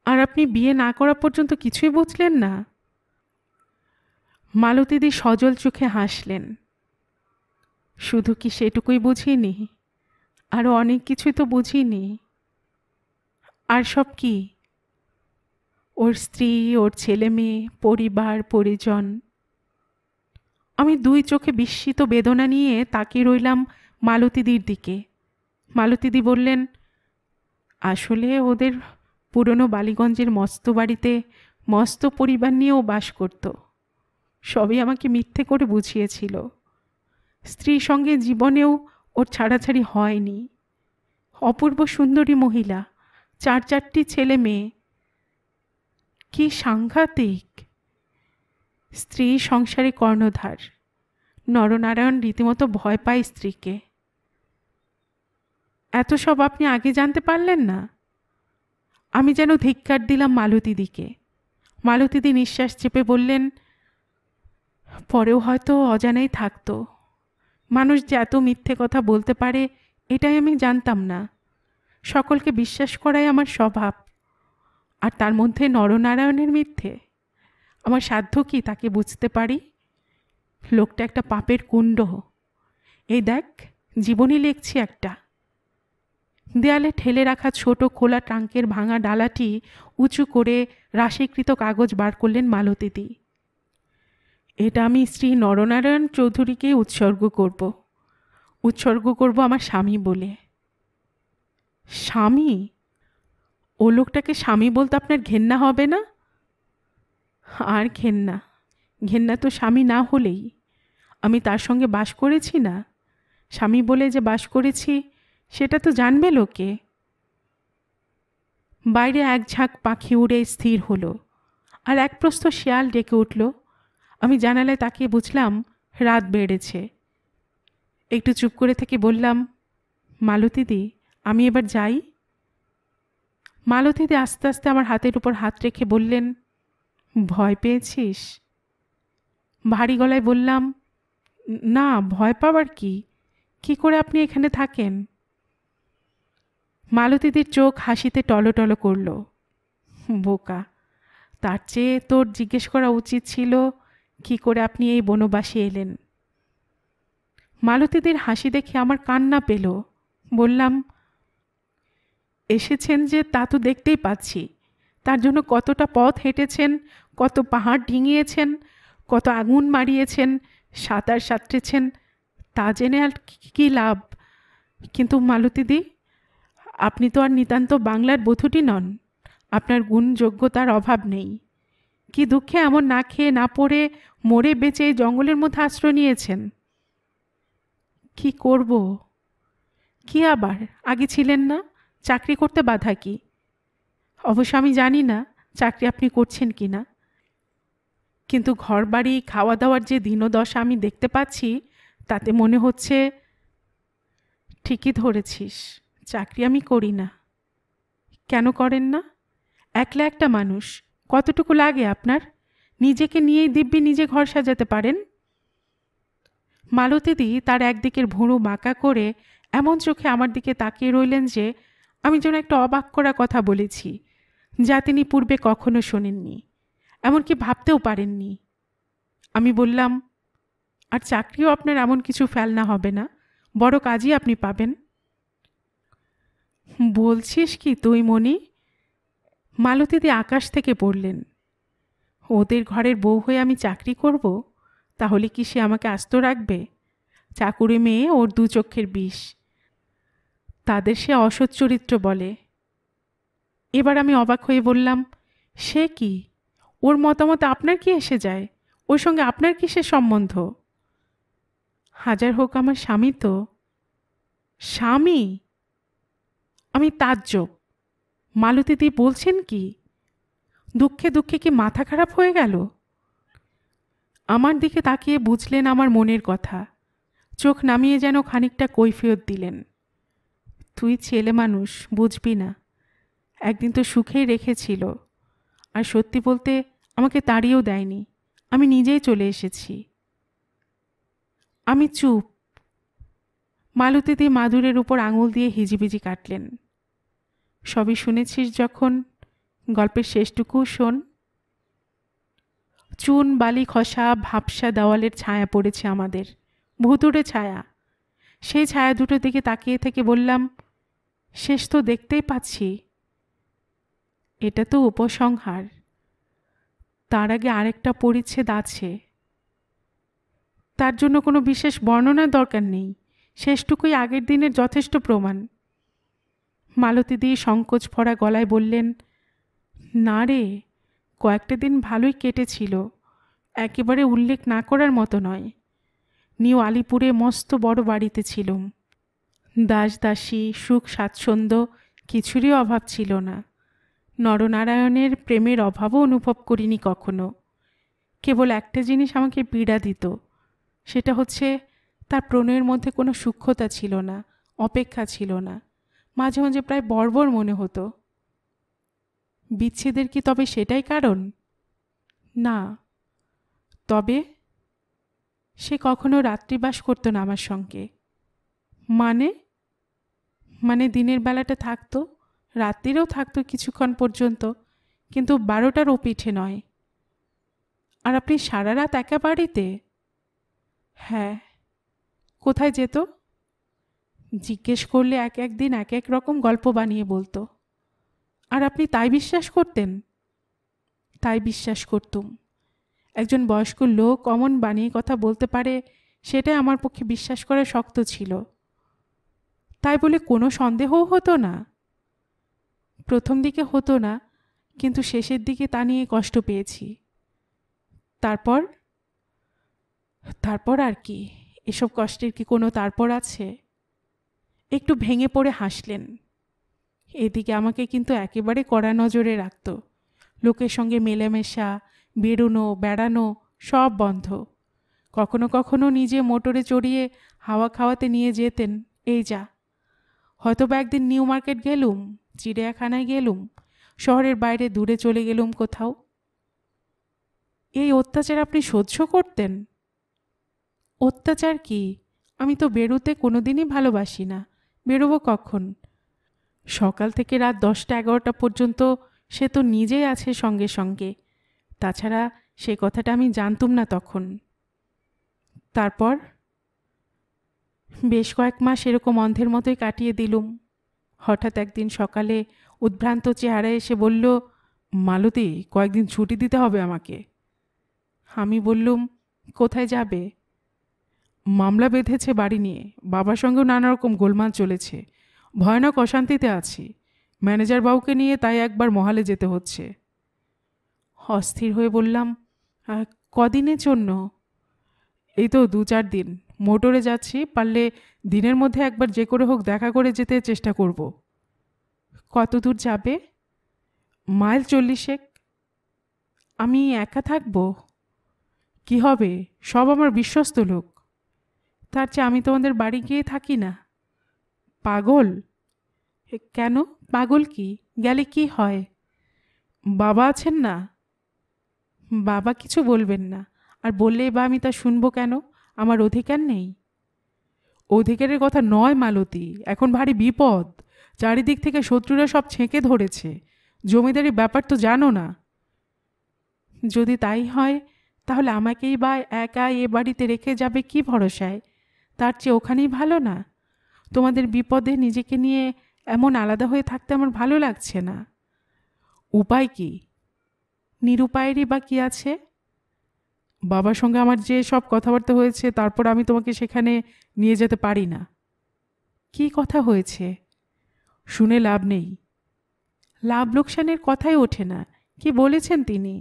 আর আপনি বিয়ে না করা পর্যন্ত কিছুই বুঝলেন না? মালতীদি সজল চোখে হাসলেন। শুধু কি সেটুকুই বুঝিনি, আরও অনেক কিছুই তো বুঝিনি। আর সব কি? ওর স্ত্রী, ওর ছেলে মেয়ে, পরিবার পরিজন। আমি দুই চোখে বিস্মিত বেদনা নিয়ে তাকিয়ে রইলাম মালতীদির দিকে। মালতীদি বললেন, আসলে ওদের পুরনো বালিগঞ্জের মস্ত বাড়িতে মস্ত পরিবার নিয়েও বাস করত। সবই আমাকে মিথ্যে করে বুঝিয়েছিল। স্ত্রীর সঙ্গে জীবনেও ওর ছাড়াছাড়ি হয়নি। অপূর্ব সুন্দরী মহিলা, 4 ছেলে মেয়ে। কি সাংঘাতিক! স্ত্রী সংসারে কর্ণধার। নরনারায়ণ রীতিমতো ভয় পায় স্ত্রীকে। এত সব আপনি আগে জানতে পারলেন না? আমি যেন ধিক্কার দিলাম মালতীদিকে। মালতীদি নিঃশ্বাস চেপে বললেন, পরেও হয়তো অজানাই থাকতো। মানুষ যে এত মিথ্যে কথা বলতে পারে এটাই আমি জানতাম না। সকলকে বিশ্বাস করাই আমার স্বভাব। আর তার মধ্যে নরনারায়ণের মিথ্যে। আমার সাধ্য কি তাকে বুঝতে পারি? লোকটা একটা পাপের কুণ্ড। এই দেখ, জীবনী লিখছি একটা। দেয়ালে ঠেলে রাখা ছোট খোলা ট্রাঙ্কের ভাঙা ডালাটি উঁচু করে রাশিকৃত কাগজ বার করলেন মালতীদি। এটা আমি শ্রী নরনারায়ণ চৌধুরীকে উৎসর্গ করব আমার স্বামী বলে। স্বামী? ও লোকটাকে স্বামী বলতে আপনার ঘেন্না হবে না? আর ঘেন্না তো স্বামী না হলেই। আমি তার সঙ্গে বাস করেছি না। স্বামী বলে যে বাস করেছি সেটা তো জানবে লোকে। বাইরে এক ঝাঁক পাখি উড়ে স্থির হলো, আর এক প্রস্থ শেয়াল ডেকে উঠল। আমি জানালায় তাকিয়ে বুঝলাম রাত বেড়েছে। একটু চুপ করে থেকে বললাম, মালতীদি, আমি এবার যাই? মালতীদি আস্তে আস্তে আমার হাতের উপর হাত রেখে বললেন, ভয় পেয়েছিস? ভারী গলায় বললাম, না, ভয় পাবার কি? কি করে আপনি এখানে থাকেন? মালতীদির চোখ হাসিতে টলটল করল। বোকা, তার চেয়ে তোর জিজ্ঞেস করা উচিত ছিল কি করে আপনি এই বনবাসে এলেন। মালতীদির হাসি দেখে আমার কান্না পেল। বললাম, এসেছেন যে তা তো দেখতেই পাচ্ছি। তার জন্য কতটা পথ হেঁটেছেন, কত পাহাড় ডিঙিয়েছেন, কত আগুন মারিয়েছেন, সাঁতার সাঁতরেছেন, তা জেনে আর কি লাভ? কিন্তু মালতীদি, আপনি তো আর নিতান্ত বাংলার বধূটি নন। আপনার গুণ যোগ্যতার অভাব নেই। কি দুঃখে এমন না খেয়ে না পড়ে মরে বেঁচে এই জঙ্গলের মধ্যে আশ্রয় নিয়েছেন। কি করব? কি আবার, আগে ছিলেন না? চাকরি করতে বাধা কি? অবশ্য আমি জানি না চাকরি আপনি করছেন কি না, কিন্তু ঘর বাড়ি খাওয়া দাওয়ার যে দীনদশা আমি দেখতে পাচ্ছি তাতে মনে হচ্ছে। ঠিকই ধরেছিস, চাকরি আমি করি না। কেন করেন না? একলা একটা মানুষ, কতটুকু লাগে আপনার? নিজেকে নিয়েই দিব্যি নিজে ঘর সাজাতে পারেন। মালতীদি তার একদিকের ভুরু বাঁকা করে এমন চোখে আমার দিকে তাকিয়ে রইলেন যে আমি যেন একটা অবাক করা কথা বলেছি, যা তিনি পূর্বে কখনো শোনেননি, এমনকি ভাবতেও পারেননি। আমি বললাম, আর চাকরিও আপনার এমন কিছু ফেলনা হবে না, বড় কাজই আপনি পাবেন। বলছিস কি তুই মনি? মালতীদি আকাশ থেকে পড়লেন। ওদের ঘরের বউ হয়ে আমি চাকরি করব? তাহলে কি সে আমাকে আস্ত রাখবে? চাকুরে মেয়ে ওর দু চক্ষের বিষ, তাদের সে অসৎ চরিত্র বলে। এবার আমি অবাক হয়ে বললাম, সে কি? ওর মতামত আপনার কি এসে যায়? ওর সঙ্গে আপনার কিসের সম্বন্ধ? হাজার হোক আমার স্বামী তো। স্বামী? আমি তাজ্জব। মালতীদি বলছেন কি? দুঃখে দুঃখে কি মাথা খারাপ হয়ে গেল? আমার দিকে তাকিয়ে বুঝলেন আমার মনের কথা। চোখ নামিয়ে যেন খানিকটা কৈফিয়ত দিলেন। তুই ছেলে মানুষ, বুঝবি না। একদিন তো সুখেই রেখেছিল, আর সত্যি বলতে আমাকে তাড়িয়েও দেয়নি, আমি নিজেই চলে এসেছি। আমি চুপ। মালতীদি মাদুরের উপর আঙুল দিয়ে হিজিবিজি কাটলেন। সবই শুনেছিস যখন, গল্পের শেষটুকুও শোন। চুন বালি খসা ভাবসা দেওয়ালের ছায়া পড়েছে আমাদের, ভুতুড়ে ছায়া। সেই ছায়া দুটোর দিকে তাকিয়ে থেকে বললাম, শেষ তো দেখতেই পাচ্ছি। এটা তো উপসংহার, তার আগে আরেকটা পরিচ্ছেদ আছে। তার জন্য কোনো বিশেষ বর্ণনার দরকার নেই, শেষটুকুই আগের দিনের যথেষ্ট প্রমাণ। মালতীদি সংকোচ ভরা গলায় বললেন, না রে, কয়েকটা দিন ভালোই কেটেছিল, একেবারে উল্লেখ না করার মতো নয়। নিউ আলিপুরে মস্ত বড় বাড়িতে ছিলুম, দাস দাসী সুখ স্বাচ্ছন্দ্য কিছুরই অভাব ছিল না। নরনারায়ণের প্রেমের অভাবও অনুভব করিনি কখনো। কেবল একটা জিনিস আমাকে পীড়া দিত, সেটা হচ্ছে তার প্রণয়ের মধ্যে কোনো সূক্ষ্মতা ছিল না, অপেক্ষা ছিল না। মাঝে মাঝে প্রায় বর্বর মনে হতো। বিচ্ছেদের কি তবে সেটাই কারণ? না। তবে সে কখনো রাত্রিবাস করতো না আমার সঙ্গে। মানে? মানে দিনের বেলাটা থাকতো, রাত্রিরেও থাকতো কিছুক্ষণ পর্যন্ত, কিন্তু 12টার ও পিঠে নয়। আর আপনি সারা রাত একা বাড়িতে? হ্যাঁ। কোথায় যেত? জিজ্ঞেস করলে এক একদিন এক এক রকম গল্প বানিয়ে বলতো। আর আপনি তাই বিশ্বাস করতেন? তাই বিশ্বাস করতুম। একজন বয়স্ক লোক অমন বানিয়ে কথা বলতে পারে, সেটাই আমার পক্ষে বিশ্বাস করা শক্ত ছিল। তাই বলে কোনো সন্দেহও হতো না? প্রথম দিকে হতো না, কিন্তু শেষের দিকে তা নিয়ে কষ্ট পেয়েছি। তারপর? তারপর আর কি? এসব কষ্টের কি কোনো তারপর আছে? একটু ভেঙে পড়ে হাসলেন। এদিকে আমাকে কিন্তু একেবারে কড়া নজরে রাখত। লোকের সঙ্গে মেলামেশা, বেরোনো বেড়ানো সব বন্ধ। কখনো কখনো নিজে মোটরে চড়িয়ে হাওয়া খাওয়াতে নিয়ে যেতেন, এই যা। হয়তো বা একদিন নিউ মার্কেট গেলুম, চিড়িয়াখানায় গেলুম, শহরের বাইরে দূরে চলে গেলুম কোথাও। এই অত্যাচার আপনি সহ্য করতেন? অত্যাচার কি? আমি তো বেরোতে কোনোদিনই ভালোবাসি না। বেরোবো কখন? সকাল থেকে রাত 10টা 11টা পর্যন্ত সে তো নিজেই আছে সঙ্গে সঙ্গে। তাছাড়া সে কথাটা আমি জানতুম না তখন। তারপর বেশ কয়েক মাস এরকম অন্ধের মতোই কাটিয়ে দিলুম। হঠাৎ একদিন সকালে উদ্ভ্রান্ত চেহারায় এসে বলল, মালতী, কয়েকদিন ছুটি দিতে হবে আমাকে। আমি বললুম, কোথায় যাবে? মামলা বেঁধেছে বাড়ি নিয়ে, বাবার সঙ্গেও নানা রকম গোলমাল চলেছে, ভয়ানক অশান্তিতে আছি। ম্যানেজার বাবুকে নিয়ে তাই একবার মহালে যেতে হচ্ছে। অস্থির হয়ে বললাম, কদিনের জন্য? এই তো 2-4 দিন। মোটরে যাচ্ছি, পারলে দিনের মধ্যে একবার যে করে হোক দেখা করে যেতে চেষ্টা করব। কত দূর যাবে? মাইল 40। আমি একা থাকব? কি হবে, সব আমার বিশ্বস্ত লোক। তার চেয়ে আমি তোমাদের বাড়ি গিয়ে থাকি না। পাগল? কেন? পাগল কি? গেলে কি হয়? বাবা আছেন না? বাবা কিছু বলবেন না, আর বললে বা আমি তা শুনবো কেন? আমার অধিকার নেই? অধিকারের কথা নয় মালতী, এখন ভারী বিপদ। চারিদিক থেকে শত্রুরা সব ছেঁকে ধরেছে। জমিদারি ব্যাপার তো জানো না। যদি তাই হয়, তাহলে আমাকেই বা একা এ বাড়িতে রেখে যাবে কি ভরসায়? তার চেয়ে ওখানেই ভালো না? তোমাদের বিপদে নিজেকে নিয়ে এমন আলাদা হয়ে থাকতে আমার ভালো লাগছে না। উপায় কি? নিরুপায়েরই বা কি আছে? বাবার সঙ্গে আমার যে সব কথাবার্তা হয়েছে, তারপর আমি তোমাকে সেখানে নিয়ে যেতে পারি না। কি কথা হয়েছে? শুনে লাভ নেই। লাভ লোকসানের কথাই ওঠে না। কি বলেছেন তিনি?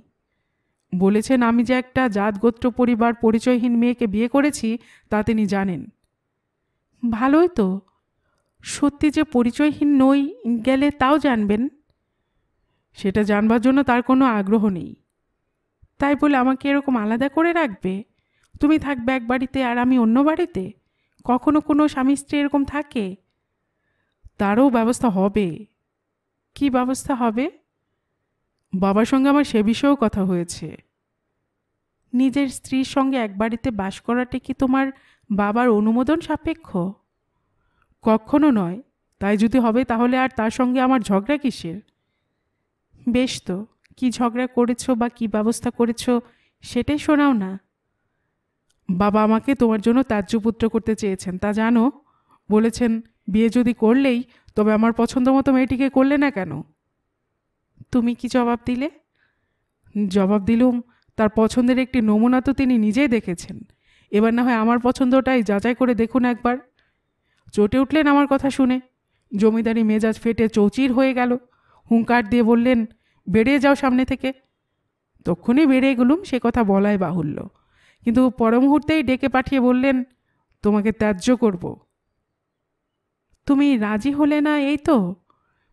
বলেছেন আমি যে একটা জাতগোত্র পরিবার পরিচয়হীন মেয়েকে বিয়ে করেছি, তা তিনি জানেন। ভালোই তো। সত্যি যে পরিচয়হীন নই, গেলে তাও জানবেন? সেটা জানবার জন্য তার কোনো আগ্রহ নেই। তাই বলে আমাকে এরকম আলাদা করে রাখবে? তুমি থাকবে এক বাড়িতে আর আমি অন্য বাড়িতে? কখনো কোনো স্বামী স্ত্রী এরকম থাকে? তারও ব্যবস্থা হবে। কি ব্যবস্থা হবে? বাবার সঙ্গে আমার সে বিষয়েও কথা হয়েছে। নিজের স্ত্রীর সঙ্গে এক বাড়িতে বাস করাটা কি তোমার বাবার অনুমোদন সাপেক্ষ? কখনো নয়। তাই যদি হবে তাহলে আর তার সঙ্গে আমার ঝগড়া কিসের? বেশ তো, কি ঝগড়া করেছো বা কি ব্যবস্থা করেছো সেটাই শোনাও না। বাবা আমাকে তোমার জন্য ত্যায্যপুত্র করতে চেয়েছেন, তা জানো? বলেছেন বিয়ে যদি করলেই তবে আমার পছন্দ মতো মেয়েটিকে করলে না কেন? তুমি কি জবাব দিলে? জবাব দিলুম, তার পছন্দের একটি নমুনা তো তিনি নিজেই দেখেছেন। এবার না হয় আমার পছন্দটাই যাচাই করে দেখুন একবার। চটে উঠলেন আমার কথা শুনে। জমিদারি মেজাজ ফেটে চৌচির হয়ে গেল। হুঙ্কার দিয়ে বললেন, বেরিয়ে যাও সামনে থেকে। তক্ষুনি বেরিয়ে গেলুম, সে কথা বলাই বাহুল্য। কিন্তু পর মুহূর্তেই ডেকে পাঠিয়ে বললেন, তোমাকে ত্যায্য করব। তুমি রাজি হলে না এই তো?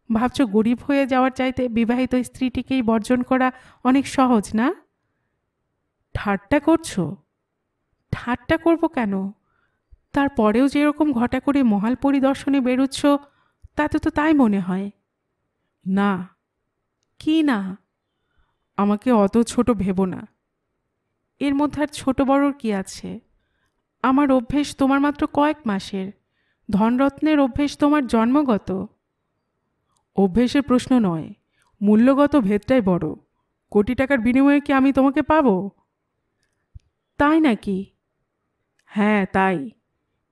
ভাবছো গরিব হয়ে যাওয়ার চাইতে বিবাহিত স্ত্রীটিকেই বর্জন করা অনেক সহজ না? ঠাট্টা করছো? ঠাট্টা করব কেন? তারপরেও যেরকম ঘটা করে মহাল পরিদর্শনে বেরোচ্ছ, তাতে তো তাই মনে হয়। না। কি না? আমাকে অত ছোট ভেবো না। এর মধ্যে আর ছোট বড়র কি আছে? আমার অভ্যেস তোমার মাত্র কয়েক মাসের। ধনরত্নের অভ্যেস তোমার জন্মগত। অভ্যেসের প্রশ্ন নয়, মূল্যগত ভেদটাই বড়। কোটি টাকার বিনিময়ে কি আমি তোমাকে পাবো? তাই নাকি? হ্যাঁ তাই।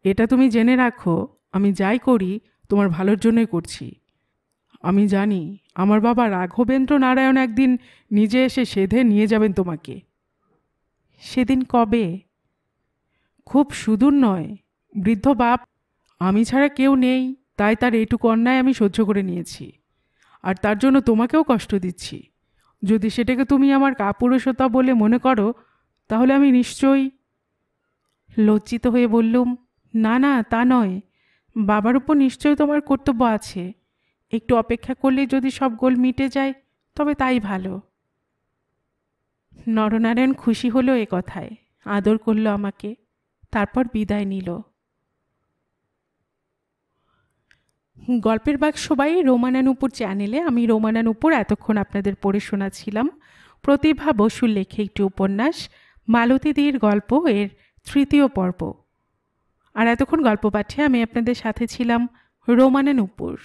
এটা তুমি জেনে রাখো, আমি যাই করি তোমার ভালোর জন্যই করছি। আমি জানি আমার বাবা রাঘবেন্দ্র নারায়ণ একদিন নিজে এসে সেধে নিয়ে যাবেন তোমাকে। সেদিন কবে? খুব সুদূর নয়। বৃদ্ধ বাপ, আমি ছাড়া কেউ নেই, তাই তার এইটুকু অন্যায় আমি সহ্য করে নিয়েছি। আর তার জন্য তোমাকেও কষ্ট দিচ্ছি। যদি সেটাকে তুমি আমার কাপুরুষতা বলে মনে করো, তাহলে আমি নিশ্চয়ই। লজ্জিত হয়ে বললুম, না না, তা নয়। বাবার উপর নিশ্চয়ই তোমার কর্তব্য আছে। একটু অপেক্ষা করলেই যদি সব গোল মিটে যায় তবে তাই ভালো। নরনারায়ণ খুশি হলো এ কথায়, আদর করল আমাকে, তারপর বিদায় নিল। গল্পের বাক্স বাই রোমানা নূপুর চ্যানেলে আমি রোমানা নূপুর এতক্ষণ আপনাদের পড়ে শোনাচ্ছিলাম প্রতিভা বসুর লেখে একটি উপন্যাস মালতীদির গল্প এর 3য় পর্ব। আর এতক্ষণ গল্প পাঠে আমি আপনাদের সাথে ছিলাম রোমানা নূপুর।